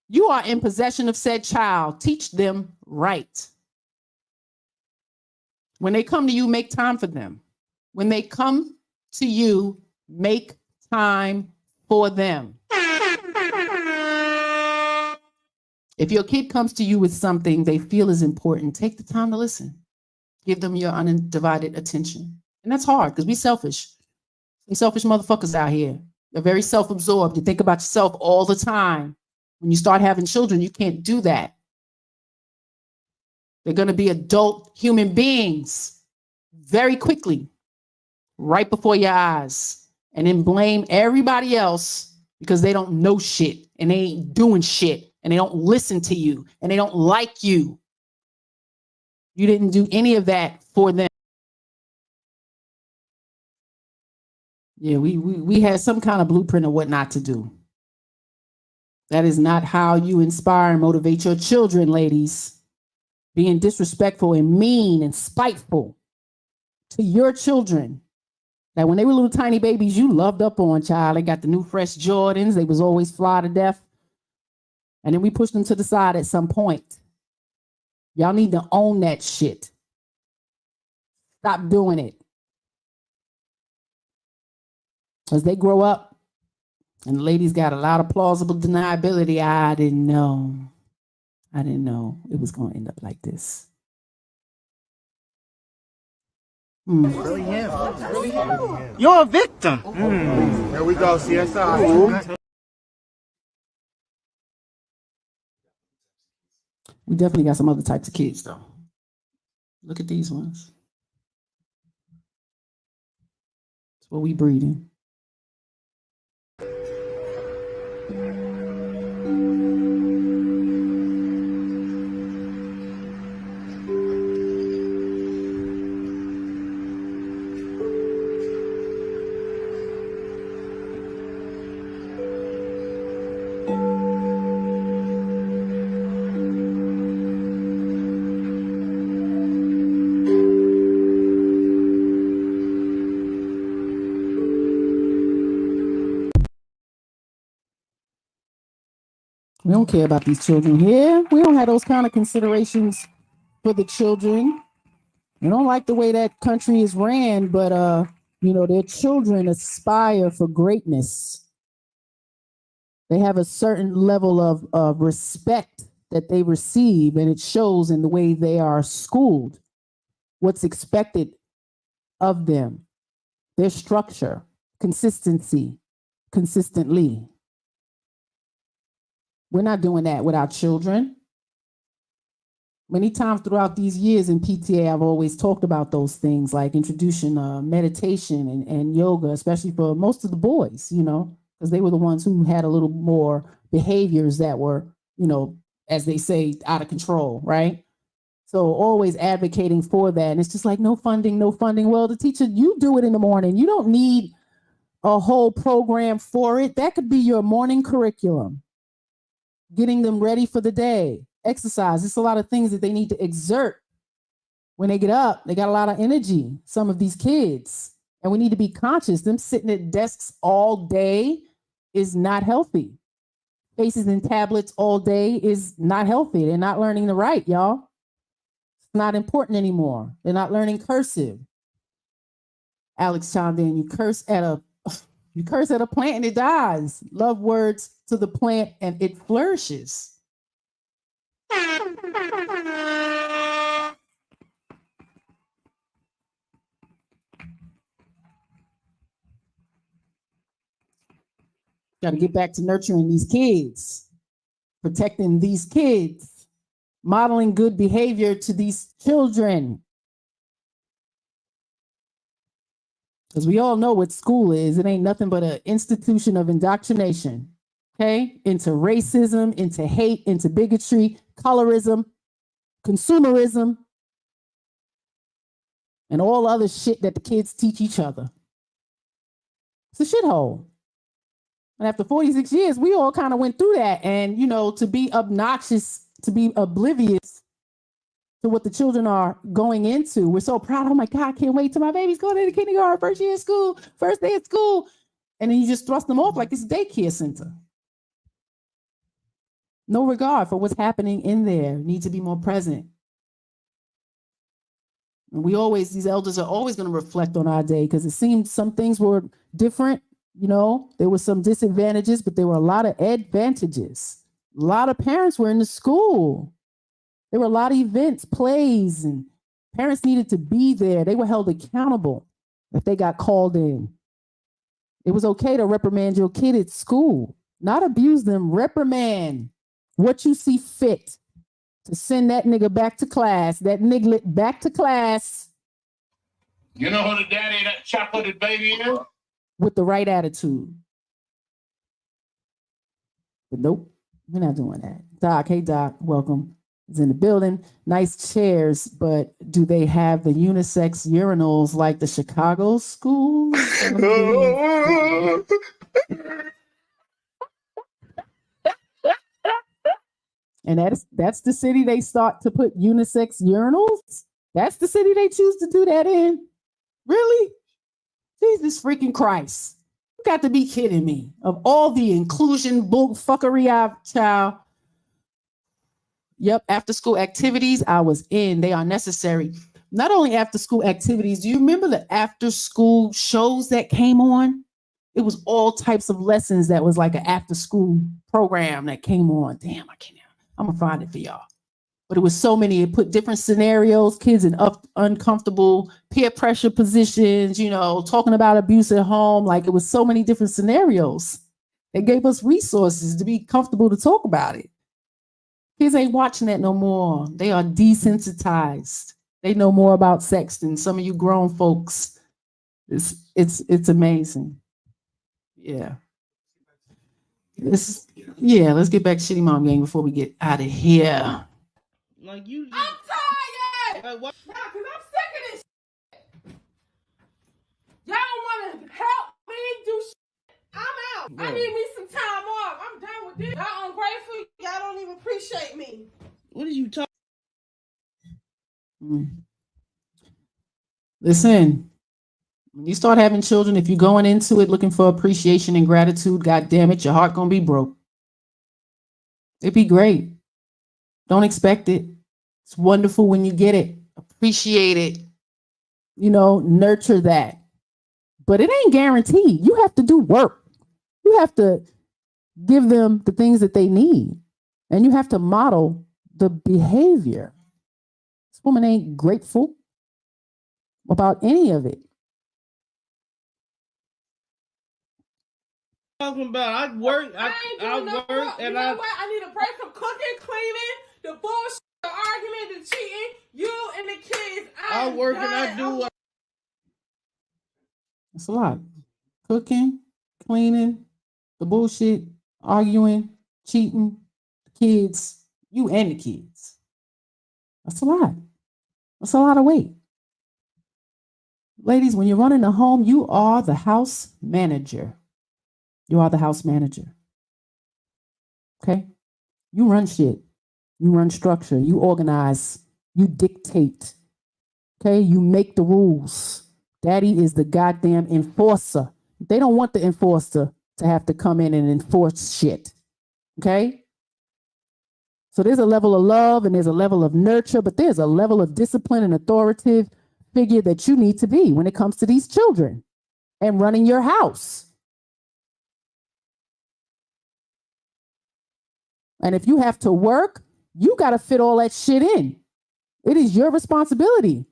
You are in possession of said child. Teach them right. When they come to you, make time for them. When they come to you, make time for them. If your kid comes to you with something they feel is important, take the time to listen. Give them your undivided attention. And that's hard because we're selfish. Some selfish motherfuckers out here. They're very self-absorbed. You think about yourself all the time. When you start having children, you can't do that. They're going to be adult human beings very quickly, right before your eyes, and then blame everybody else because they don't know shit and they ain't doing shit and they don't listen to you and they don't like you. You didn't do any of that for them. Yeah, we had some kind of blueprint of what not to do. That is not how you inspire and motivate your children, ladies. Being disrespectful and mean and spiteful to your children. That when they were little tiny babies, you loved up on, child. They got the new fresh Jordans. They was always fly to death. And then we pushed them to the side at some point. Y'all need to own that shit. Stop doing it. As they grow up, and the ladies got a lot of plausible deniability. I didn't know it was going to end up like this. Really him. You're a victim. Here we go, CSI. We definitely got some other types of kids, though. Look at these ones. That's what we breeding. We don't care about these children here. We don't have those kind of considerations for the children. We don't like the way that country is ran, but their children aspire for greatness. They have a certain level of respect that they receive, and it shows in the way they are schooled, what's expected of them, their structure, consistency, consistently. We're not doing that with our children. Many times throughout these years in PTA, I've always talked about those things like introducing meditation and yoga, especially for most of the boys, because they were the ones who had a little more behaviors that were, as they say, out of control, right? So always advocating for that. And it's just like, no funding, no funding. Well, the teacher, you do it in the morning. You don't need a whole program for it. That could be your morning curriculum, getting them ready for the day. Exercise. It's a lot of things that they need to exert when they get up. They got a lot of energy, some of these kids, and we need to be conscious. Them sitting at desks all day is not healthy. Faces and tablets all day is not healthy. They're not learning to write, y'all. It's not important anymore. They're not learning cursive. Alex chimed in, you curse at a plant and it dies. Love words to the plant and it flourishes. Got to get back to nurturing these kids, protecting these kids, modeling good behavior to these children. Because we all know what school is. It ain't nothing but an institution of indoctrination, okay? Into racism, into hate, into bigotry, colorism, consumerism, and all other shit that the kids teach each other. It's a shithole. And after 46 years, we all kind of went through that. And, to be obnoxious, to be oblivious to what the children are going into. We're so proud. Oh my God, I can't wait till my baby's going into kindergarten, first year of school, first day of school. And then you just thrust them off like it's a daycare center. No regard for what's happening in there. Need to be more present. And these elders are always going to reflect on our day because it seemed some things were different. There were some disadvantages, but there were a lot of advantages. A lot of parents were in the school. There were a lot of events, plays, and parents needed to be there. They were held accountable if they got called in. It was okay to reprimand your kid at school, not abuse them, reprimand what you see fit to send that nigga back to class, that niglet back to class. You know who the daddy of that chocolate baby is? With the right attitude. But nope, we're not doing that. Doc, hey Doc, welcome. Is in the building. Nice chairs, but do they have the unisex urinals like the Chicago schools? And that's the city they start to put unisex urinals? That's the city they choose to do that in? Really? Jesus freaking Christ. You got to be kidding me. Of all the inclusion bull fuckery child. Yep, after school activities, I was in. They are necessary. Not only after school activities, do you remember the after school shows that came on? It was all types of lessons that was like an after school program that came on. Damn, I'm gonna find it for y'all. But it was so many, it put different scenarios, kids in uncomfortable peer pressure positions, talking about abuse at home. Like it was so many different scenarios. They gave us resources to be comfortable to talk about it. Kids ain't watching that no more. They are desensitized. They know more about sex than some of you grown folks. It's amazing. Yeah. Let's get back to Shitty Mom Gang before we get out of here. Like you just, I'm tired. Like what? Nah, cause I'm sick of this shit. Y'all don't want to help me do shit. I'm out. Bro. I need me some time off. I'm done with this. Y'all ungrateful. Y'all don't even appreciate me. What are you talking? Listen, when you start having children, if you're going into it looking for appreciation and gratitude, God damn it, your heart gonna be broke. It'd be great. Don't expect it. It's wonderful when you get it. Appreciate it. Nurture that. But it ain't guaranteed. You have to do work. You have to give them the things that they need. And you have to model the behavior. This woman ain't grateful about any of it. Talking about I work, I work, and you know what? I need a break from cooking, cleaning, the bullshit, the argument, the cheating. You and the kids. I work and I do. That's a lot. Cooking, cleaning, the bullshit, arguing, cheating, kids, you and the kids. That's a lot. That's a lot of weight. Ladies, when you're running a home, you are the house manager. You are the house manager. Okay? You run shit. You run structure. You organize. You dictate. Okay? You make the rules. Daddy is the goddamn enforcer. They don't want the enforcer to have to come in and enforce shit. Okay? So there's a level of love and there's a level of nurture, but there's a level of discipline and authoritative figure that you need to be when it comes to these children and running your house. And if you have to work, you got to fit all that shit in. It is your responsibility.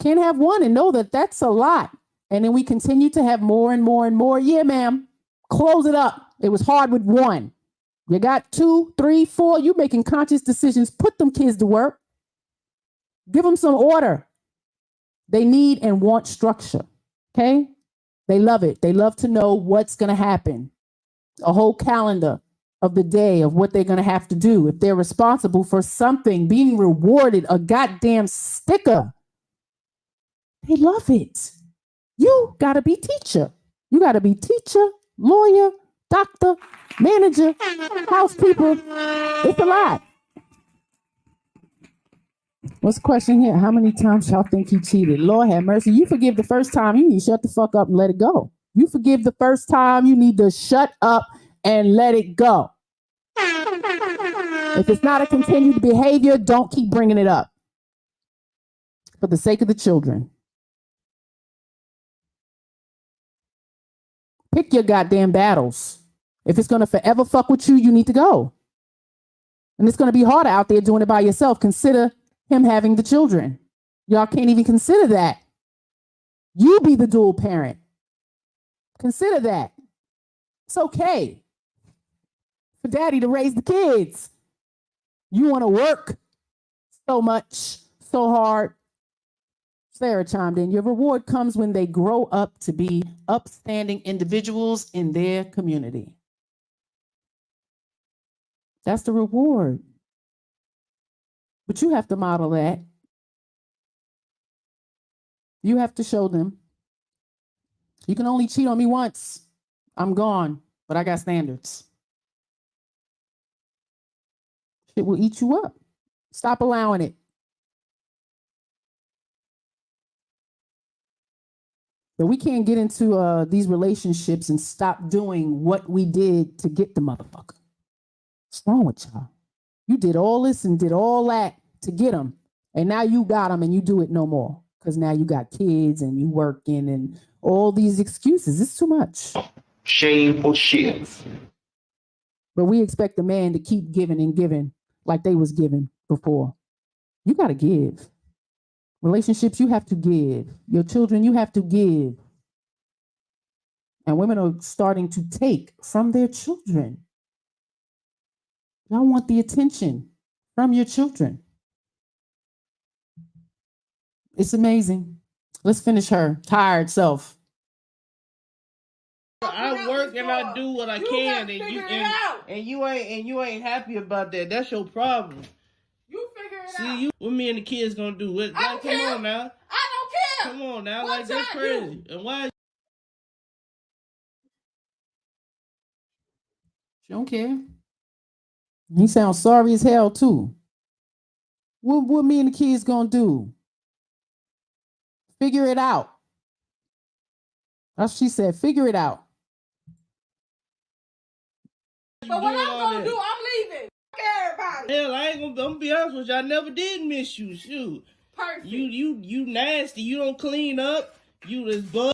Can't have one and know that that's a lot. And then we continue to have more and more and more. Yeah, ma'am. Close it up. It was hard with one. You got 2, 3, 4. You making conscious decisions. Put them kids to work. Give them some order. They need and want structure. Okay? They love it. They love to know what's going to happen. A whole calendar of the day of what they're going to have to do. If they're responsible for something, being rewarded, a goddamn sticker. They love it. You got to be teacher. You got to be teacher, lawyer, doctor, manager, housekeeper. It's a lot. What's the question here? How many times y'all think he cheated? Lord have mercy. You forgive the first time, you need to shut the fuck up and let it go. You forgive the first time, you need to shut up and let it go. If it's not a continued behavior, don't keep bringing it up. For the sake of the children. Pick your goddamn battles. If it's going to forever fuck with you, you need to go. And it's going to be harder out there doing it by yourself. Consider him having the children. Y'all can't even consider that. You be the dual parent. Consider that. It's okay for daddy to raise the kids. You want to work so much, so hard. Sarah chimed in. Your reward comes when they grow up to be upstanding individuals in their community. That's the reward. But you have to model that. You have to show them. You can only cheat on me once. I'm gone, but I got standards. It will eat you up. Stop allowing it. But we can't get into these relationships and stop doing what we did to get the motherfucker. What's wrong with y'all? You did all this and did all that to get them. And now you got them and you do it no more. Because now you got kids and you working and all these excuses. It's too much. Shameful shit. But we expect the man to keep giving and giving like they was giving before. You got to give. Relationships, you have to give. Your children, you have to give. And women are starting to take from their children. Y'all want the attention from your children. It's amazing. Let's finish her tired self. I work and I do what I can, and you ain't happy about that. That's your problem. You figure it out. See, what me and the kids gonna do? Come on now. I don't care. Come on now. What Like, that's crazy. And why? She don't care. He sounds sorry as hell too. What me and the kids gonna do? Figure it out. That's what she said. Figure it out. But what I'm gonna do, I'm leaving. Fuck everybody. Hell, I'm gonna be honest with you. I never did miss you. Shoot. Perfect. You nasty. You don't clean up. You this bug.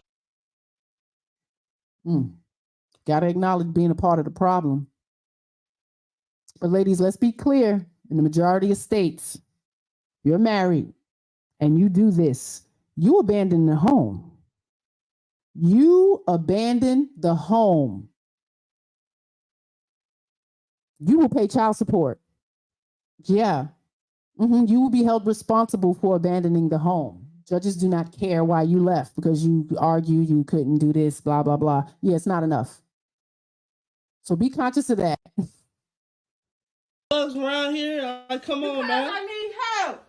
Gotta acknowledge being a part of the problem. But ladies, let's be clear. In the majority of states, you're married and you do this, you abandon the home. You abandon the home. You will pay child support. Yeah. You will be held responsible for abandoning the home. Judges do not care why you left because you argued you couldn't do this, blah, blah, blah. Yeah, it's not enough. So be conscious of that. Bugs around here. Like, come on, man. I need help.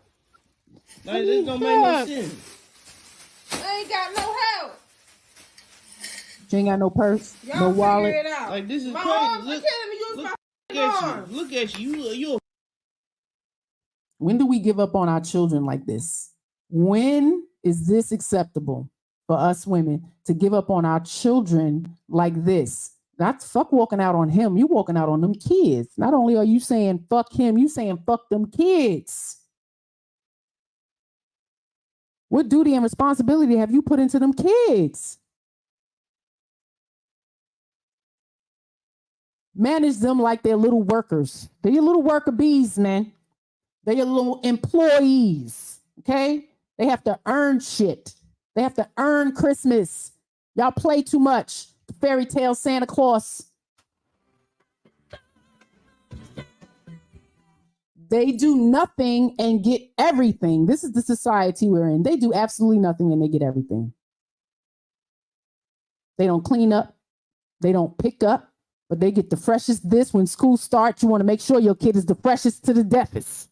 Like, this don't make no sense. I ain't got no help. You ain't got no purse, no wallet. Figure it out. Like, this is my crazy. arms, I can't even use my arms. Look at you. You. When do we give up on our children like this? When is this acceptable for us women to give up on our children like this? That's fuck walking out on him. You walking out on them kids. Not only are you saying fuck him, you saying fuck them kids. What duty and responsibility have you put into them kids? Manage them like they're little workers. They're your little worker bees, man. They're your little employees, okay? They have to earn shit. They have to earn Christmas. Y'all play too much. Fairy tale Santa Claus. They do nothing and get everything. This is the society we're in. They do absolutely nothing and they get everything. They don't clean up. They don't pick up, but they get the freshest this. When school starts, you want to make sure your kid is the freshest to the deafest.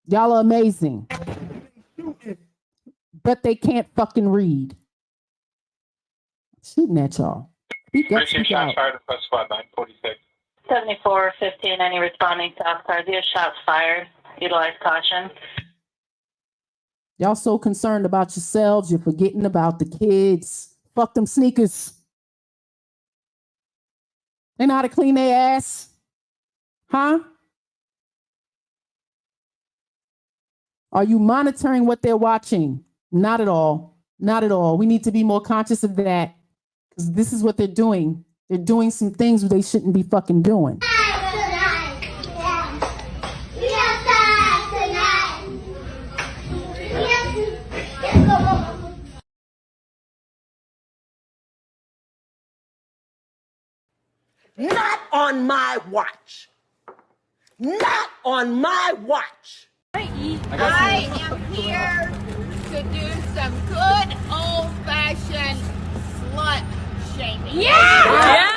Y'all are amazing. But they can't fucking read. Shooting at y'all. Speak up, speak out. 7415, any responding South Cardia, shots fired. Utilize caution. Y'all so concerned about yourselves, you're forgetting about the kids. Fuck them sneakers. They know how to clean their ass. Huh? Are you monitoring what they're watching? Not at all. Not at all. We need to be more conscious of that because this is what they're doing. They're doing some things they shouldn't be fucking doing. Not on my watch. Not on my watch. I am here to do some good old-fashioned slut shaming. Yeah!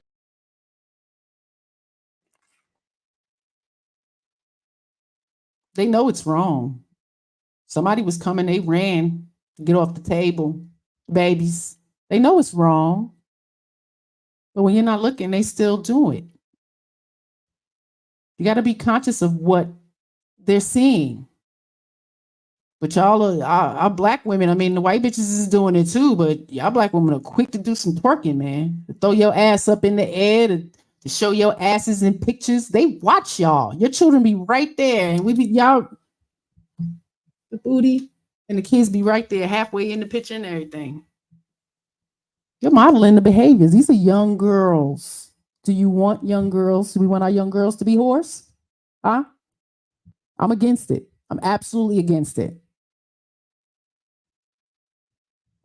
They know it's wrong. Somebody was coming, they ran to get off the table. Babies. They know it's wrong. But when you're not looking, they still do it. You got to be conscious of what they're seeing. But y'all are our black women. I mean, the white bitches is doing it too, but y'all black women are quick to do some twerking, man. To throw your ass up in the air, to show your asses in pictures. They watch y'all. Your children be right there. And we be y'all, the booty, and the kids be right there halfway in the picture and everything. You're modeling the behaviors. These are young girls. Do you want young girls? Do we want our young girls to be whores? Huh? I'm against it. I'm absolutely against it.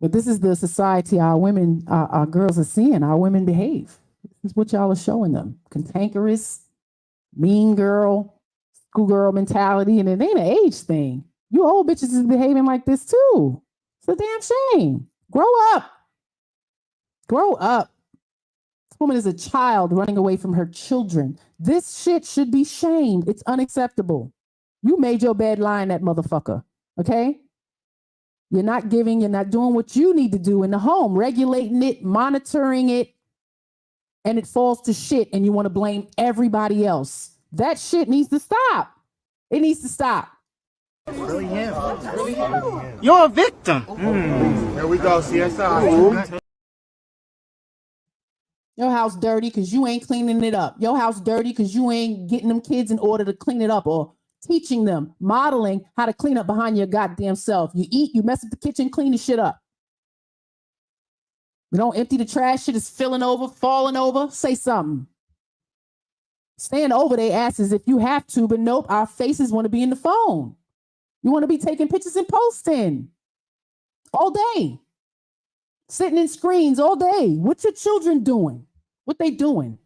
But this is the society our women, our girls are seeing. Our women behave. This is what y'all are showing them. Cantankerous, mean girl, schoolgirl mentality. And it ain't an age thing. You old bitches is behaving like this too. It's a damn shame. Grow up. Grow up. This woman is a child running away from her children. This shit should be shamed. It's unacceptable. You made your bed, lie in that motherfucker. Okay? You're not giving, you're not doing what you need to do in the home, regulating it, monitoring it, and it falls to shit and you want to blame everybody else. That shit needs to stop. It needs to stop. Really him. Really him. You're a victim. Here we go, CSI. Your house dirty because you ain't cleaning it up. Your house dirty because you ain't getting them kids in order to clean it up or teaching them, modeling how to clean up behind your goddamn self. You eat, you mess up the kitchen, clean the shit up. You don't empty the trash, shit is filling over, falling over. Say something. Stand over their asses if you have to, but nope, our faces want to be in the phone. You want to be taking pictures and posting all day. Sitting in screens all day. What your children doing? What they doing?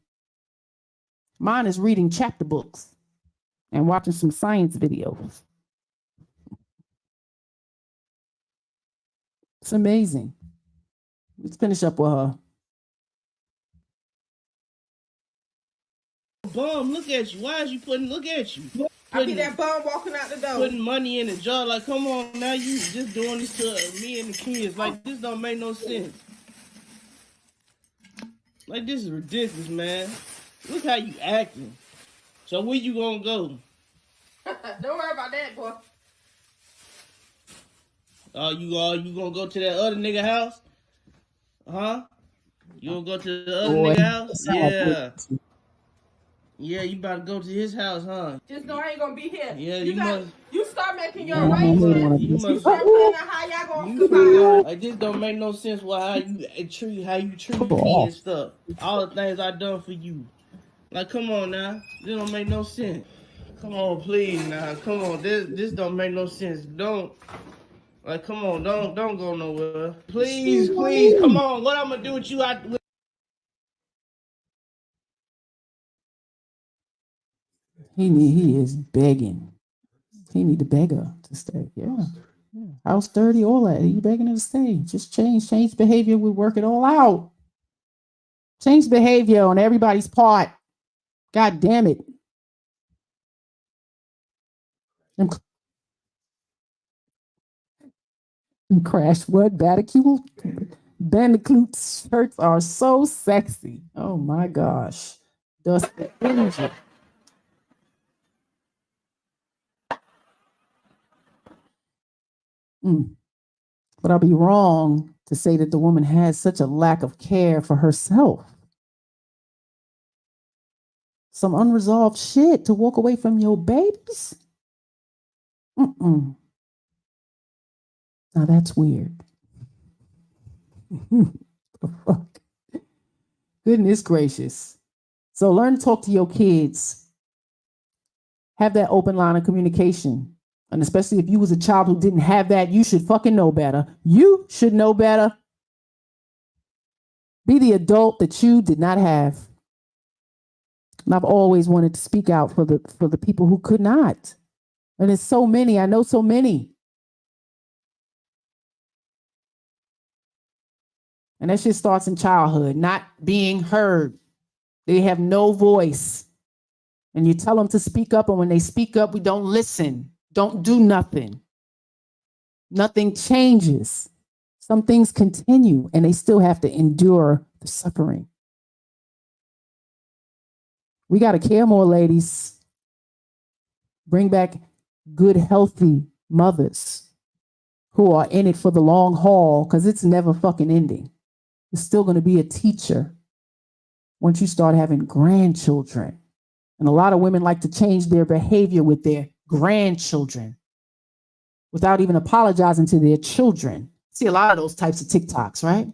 Mine is reading chapter books and watching some science videos. It's amazing. Let's finish up with her. Bum, look at you. Why is you putting, look at you. I be that bum walking out the door. Putting money in the jar. Like, come on, now you just doing this to me and the kids. Like, this don't make no sense. Like, this is ridiculous, man. Look how you acting. So where you gonna go? Don't worry about that, boy. You gonna go to that other nigga house? Huh? You gonna go to the other nigga house? Yeah. Yeah, you about to go to his house, huh? Just know I ain't gonna be here. Yeah, you start making your arrangements. You must start planning how y'all gonna survive. Like, this don't make no sense. How you treat me and stuff. All the things I done for you. Like, come on now. This don't make no sense. Come on, please now. Come on. This don't make no sense. Don't. Like, come on. Don't go nowhere. Please. Come on. What I'm gonna do with you? He is begging. He need to beg her to stay. Yeah. House dirty, all that. He begging her to stay. Just change behavior. We work it all out. Change behavior on everybody's part. God damn it. And Crash what? Bandicoot shirts are so sexy. Oh my gosh. Dust the energy. But I'll be wrong to say that the woman has such a lack of care for herself. Some unresolved shit to walk away from your babies. Now that's weird. Fuck. Goodness gracious. So learn to talk to your kids. Have that open line of communication. And especially if you was a child who didn't have that, you should fucking know better. You should know better. Be the adult that you did not have. And I've always wanted to speak out for the people who could not. And there's so many. I know so many. And that shit starts in childhood, not being heard. They have no voice. And you tell them to speak up, and when they speak up, we don't listen. Don't do nothing. Nothing changes. Some things continue, and they still have to endure the suffering. We got to care more, ladies. Bring back good, healthy mothers who are in it for the long haul, because it's never fucking ending. You're still going to be a teacher once you start having grandchildren. And a lot of women like to change their behavior with their grandchildren without even apologizing to their children. See a lot of those types of TikToks, right?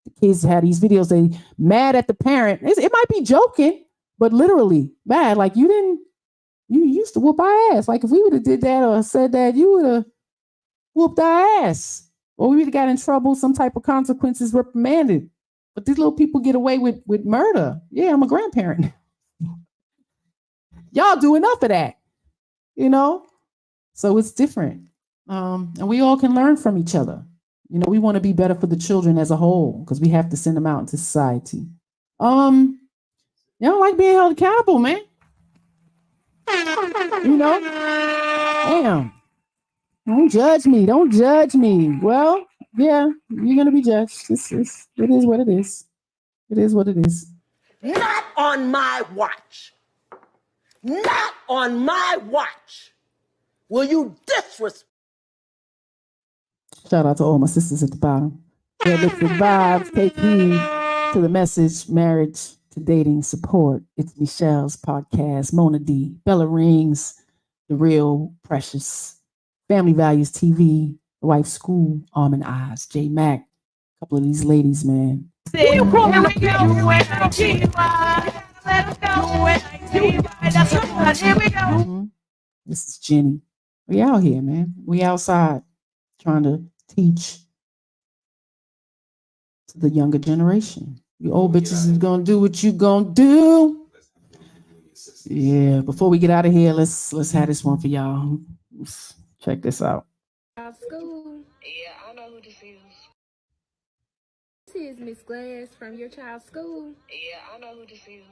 The kids have these videos, they mad at the parent. It might be joking, but literally mad. Like, you used to whoop our ass. Like, if we would have did that or said that, you would have whooped our ass. Or we would have got in trouble, some type of consequences reprimanded. But these little people get away with murder. Yeah, I'm a grandparent. Y'all do enough of that, you know? So it's different. And we all can learn from each other. You know, we want to be better for the children as a whole because we have to send them out into society. You don't like being held accountable, man. You know? Damn. Don't judge me. Don't judge me. Well, yeah, you're going to be judged. It is what it is. It is what it is. Not on my watch. Not on my watch. Will you disrespect? Shout out to all my sisters at the bottom. Realistic vibes, take heed. To the message, marriage to dating support. It's Michelle's podcast. Mona D, Bella Rings, The Real Precious, Family Values TV, The Wife School, Almond Eyes, J Mac. A couple of these ladies, man. This is Jenny. We out here, man. We outside trying to teach to the younger generation. You old bitches is gonna do what you gonna do. Yeah, before we get out of here, let's have this one for y'all. Let's check this out. School. Yeah, I know who this is. This is Miss Glass from your child's school. Yeah, I know who this is.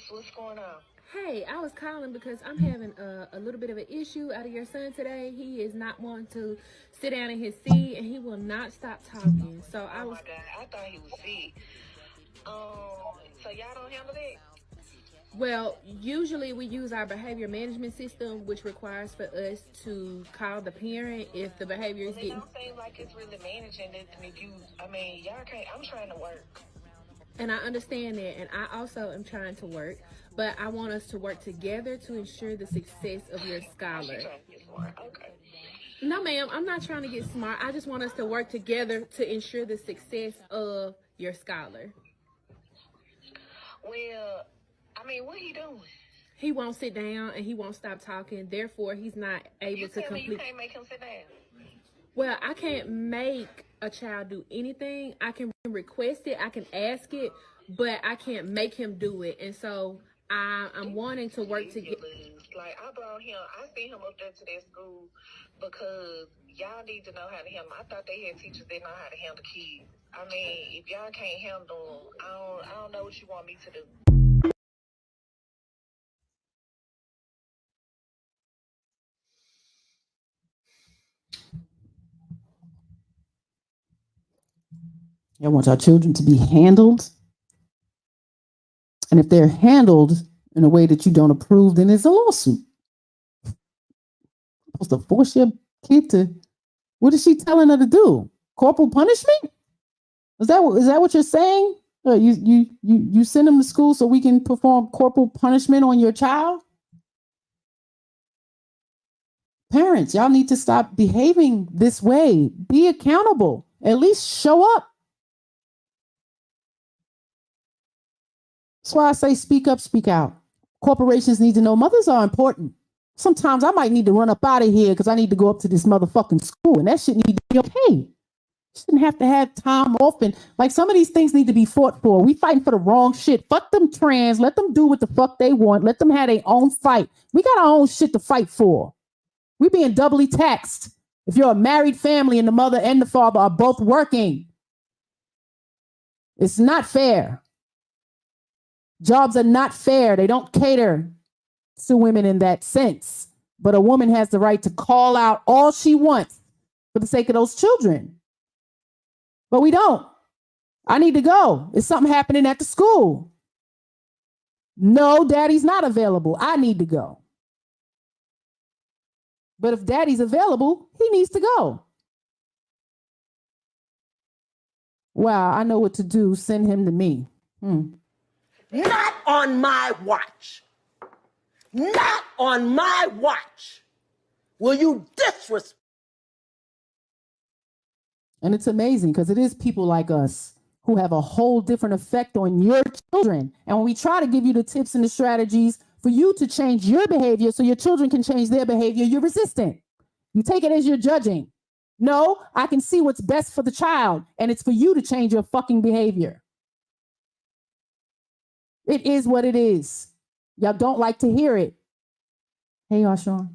What's going on? Hey, I was calling because I'm having a little bit of an issue out of your son today. He is not wanting to sit down in his seat, and he will not stop talking. So Oh my God, I thought he was sick. So y'all don't handle that? Well, usually we use our behavior management system, which requires for us to call the parent if the behavior is It getting... don't seem like it's really managing it. If you, y'all can't, I'm trying to work. And I understand that, and I also am trying to work, but I want us to work together to ensure the success of your scholar. Okay. No, ma'am, I'm not trying to get smart. I just want us to work together to ensure the success of your scholar. Well, what he doing? He won't sit down and he won't stop talking. Therefore, he's not able to complete. You can't make him sit down. Well, I can't make a child do anything. I can request it. I can ask it, but I can't make him do it. And so I'm wanting to work together. Like, I brought him, I sent him up there to that school because y'all need to know how to handle. I thought they had teachers that know how to handle kids. If y'all can't handle them, I don't know what you want me to do. Y'all want our children to be handled? And if they're handled in a way that you don't approve, then it's a lawsuit. You're supposed to force your kid to, what is she telling her to do? Corporal punishment? Is that what you're saying? You send them to school so we can perform corporal punishment on your child? Parents, y'all need to stop behaving this way. Be accountable. At least show up. That's why I say speak up, speak out. Corporations need to know mothers are important. Sometimes I might need to run up out of here because I need to go up to this motherfucking school, and that shit need to be okay. Shouldn't have to have time off, and like some of these things need to be fought for. We fighting for the wrong shit. Fuck them trans. Let them do what the fuck they want. Let them have their own fight. We got our own shit to fight for. We being doubly taxed. If you're a married family and the mother and the father are both working, it's not fair. Jobs are not fair. They don't cater to women in that sense. But a woman has the right to call out all she wants for the sake of those children. But we don't. I need to go. Is something happening at the school? No, daddy's not available. I need to go. But if daddy's available, he needs to go. Wow, I know what to do. Send him to me. Not on my watch. Not on my watch. Will you disrespect? And it's amazing because it is people like us who have a whole different effect on your children. And when we try to give you the tips and the strategies for you to change your behavior so your children can change their behavior, you're resistant. You take it as you're judging. No, I can see what's best for the child, and it's for you to change your fucking behavior. It is what it is. Y'all don't like to hear it. Hey, Arshawn.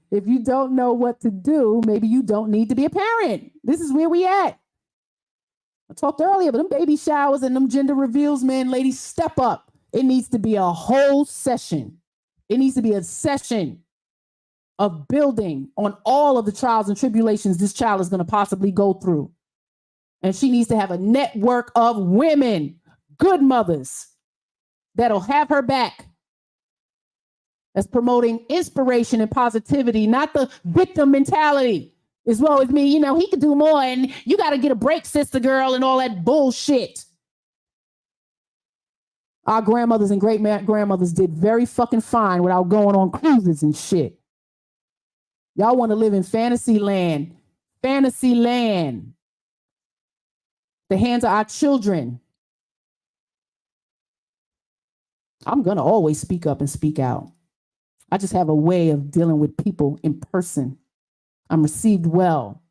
If you don't know what to do, maybe you don't need to be a parent. This is where we at. I talked earlier, but them baby showers and them gender reveals, man, ladies, step up. It needs to be a whole session. It needs to be a session of building on all of the trials and tribulations this child is going to possibly go through. And she needs to have a network of women, good mothers, that'll have her back. That's promoting inspiration and positivity, not the victim mentality. As well as me, you know, he could do more, and you got to get a break, sister girl, and all that bullshit. Our grandmothers and great-grandmothers did very fucking fine without going on cruises and shit. Y'all want to live in fantasy land. Fantasy land. The hands of our children. I'm going to always speak up and speak out. I just have a way of dealing with people in person. I'm received well.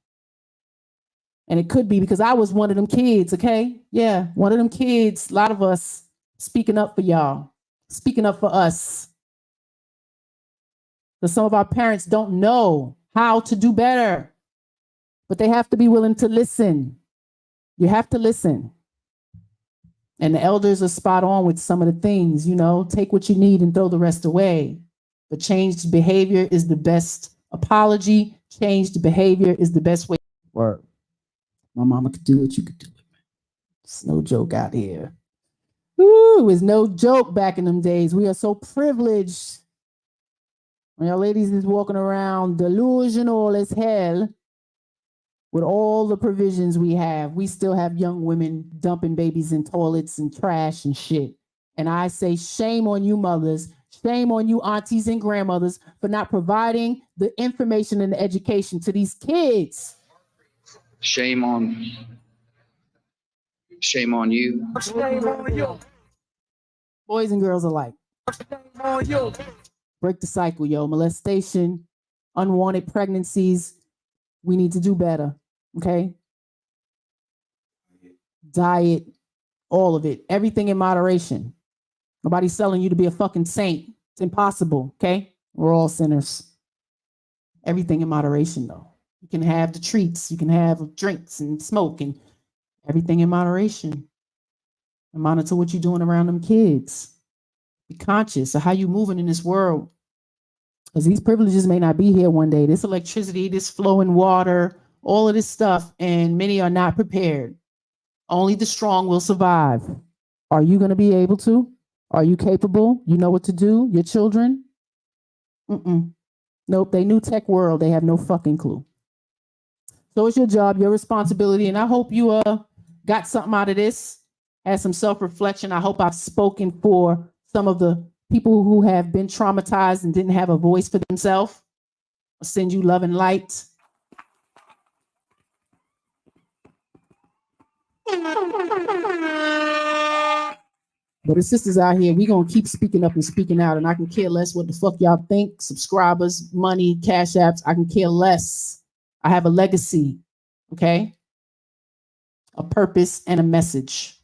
And it could be because I was one of them kids, okay? Yeah, one of them kids, a lot of us speaking up for y'all, speaking up for us. Because some of our parents don't know how to do better, but they have to be willing to listen. You have to listen. And the elders are spot on with some of the things, you know, take what you need and throw the rest away. But changed behavior is the best apology. Changed behavior is the best way to work. My mama could do it, you could do it. It's no joke out here. Ooh, it was no joke back in them days. We are so privileged. When y'all ladies is walking around delusional as hell with all the provisions we have, we still have young women dumping babies in toilets and trash and shit. And I say, shame on you mothers, shame on you aunties and grandmothers for not providing the information and the education to these kids. Shame on you. Shame on you. Boys and girls alike. Shame on you. Break the cycle, yo. Molestation, unwanted pregnancies. We need to do better, okay? Diet, all of it. Everything in moderation. Nobody's telling you to be a fucking saint. It's impossible, okay? We're all sinners. Everything in moderation, though. You can have the treats. You can have drinks and smoke and everything in moderation. And monitor what you're doing around them kids. Be conscious of how you're moving in this world. Because these privileges may not be here one day. This electricity, this flowing water, all of this stuff, and many are not prepared. Only the strong will survive. Are you going to be able to? Are you capable? You know what to do? Your children? Nope, they new tech world. They have no fucking clue. So it's your job, your responsibility, and I hope you got something out of this, had some self-reflection. I hope I've spoken for some of the people who have been traumatized and didn't have a voice for themselves. I'll send you love and light. But the sisters out here, we gonna keep speaking up and speaking out, and I can care less what the fuck y'all think. Subscribers, money, cash apps, I can care less. I have a legacy, okay? A purpose and a message.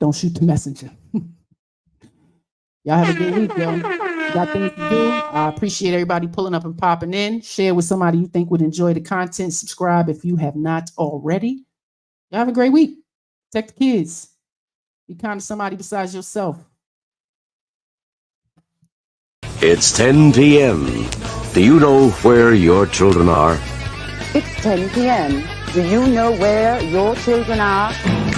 Don't shoot the messenger. Y'all have a good week, yo. Got things to do. I appreciate everybody pulling up and popping in. Share with somebody you think would enjoy the content. Subscribe if you have not already. Y'all have a great week. Protect the kids. Be kind to somebody besides yourself. It's 10 p.m. Do you know where your children are? It's 10 p.m. Do you know where your children are?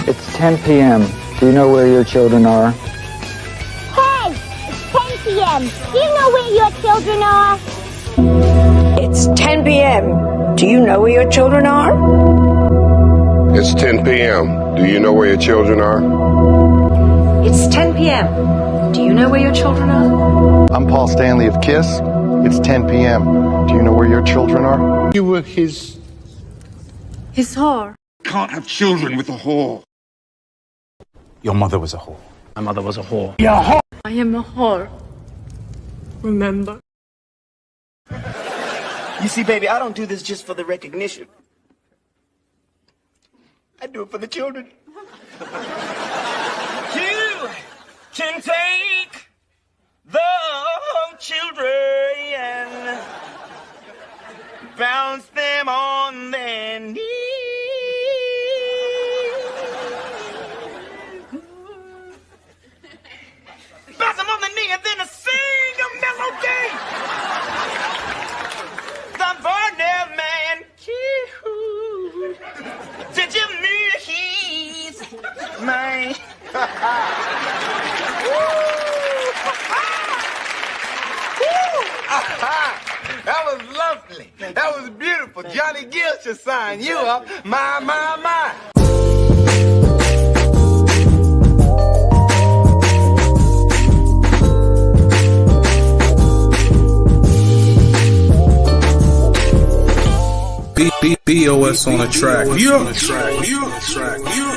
It's 10 p.m. Do you know where your children are? Hey, it's 10 p.m. Do you know where your children are? It's 10 p.m. Do you know where your children are? It's 10 p.m. Do you know where your children are? It's 10 p.m. Do you know where your children are? I'm Paul Stanley of KISS. It's 10 p.m. Do you know where your children are? You were his whore. Can't have children with a whore. Your mother was a whore. My mother was a whore. You're a whore. I am a whore. Remember? You see, baby, I don't do this just for the recognition. I do it for the children. You can take the children and bounce them on their knees. Bounce them on the knee and then sing a melody. The Varnell man, did you mean he's mine? Woo! That was lovely. That was beautiful. Johnny Gill should sign you up. My, my, my. BOS on the track. BOS on the track.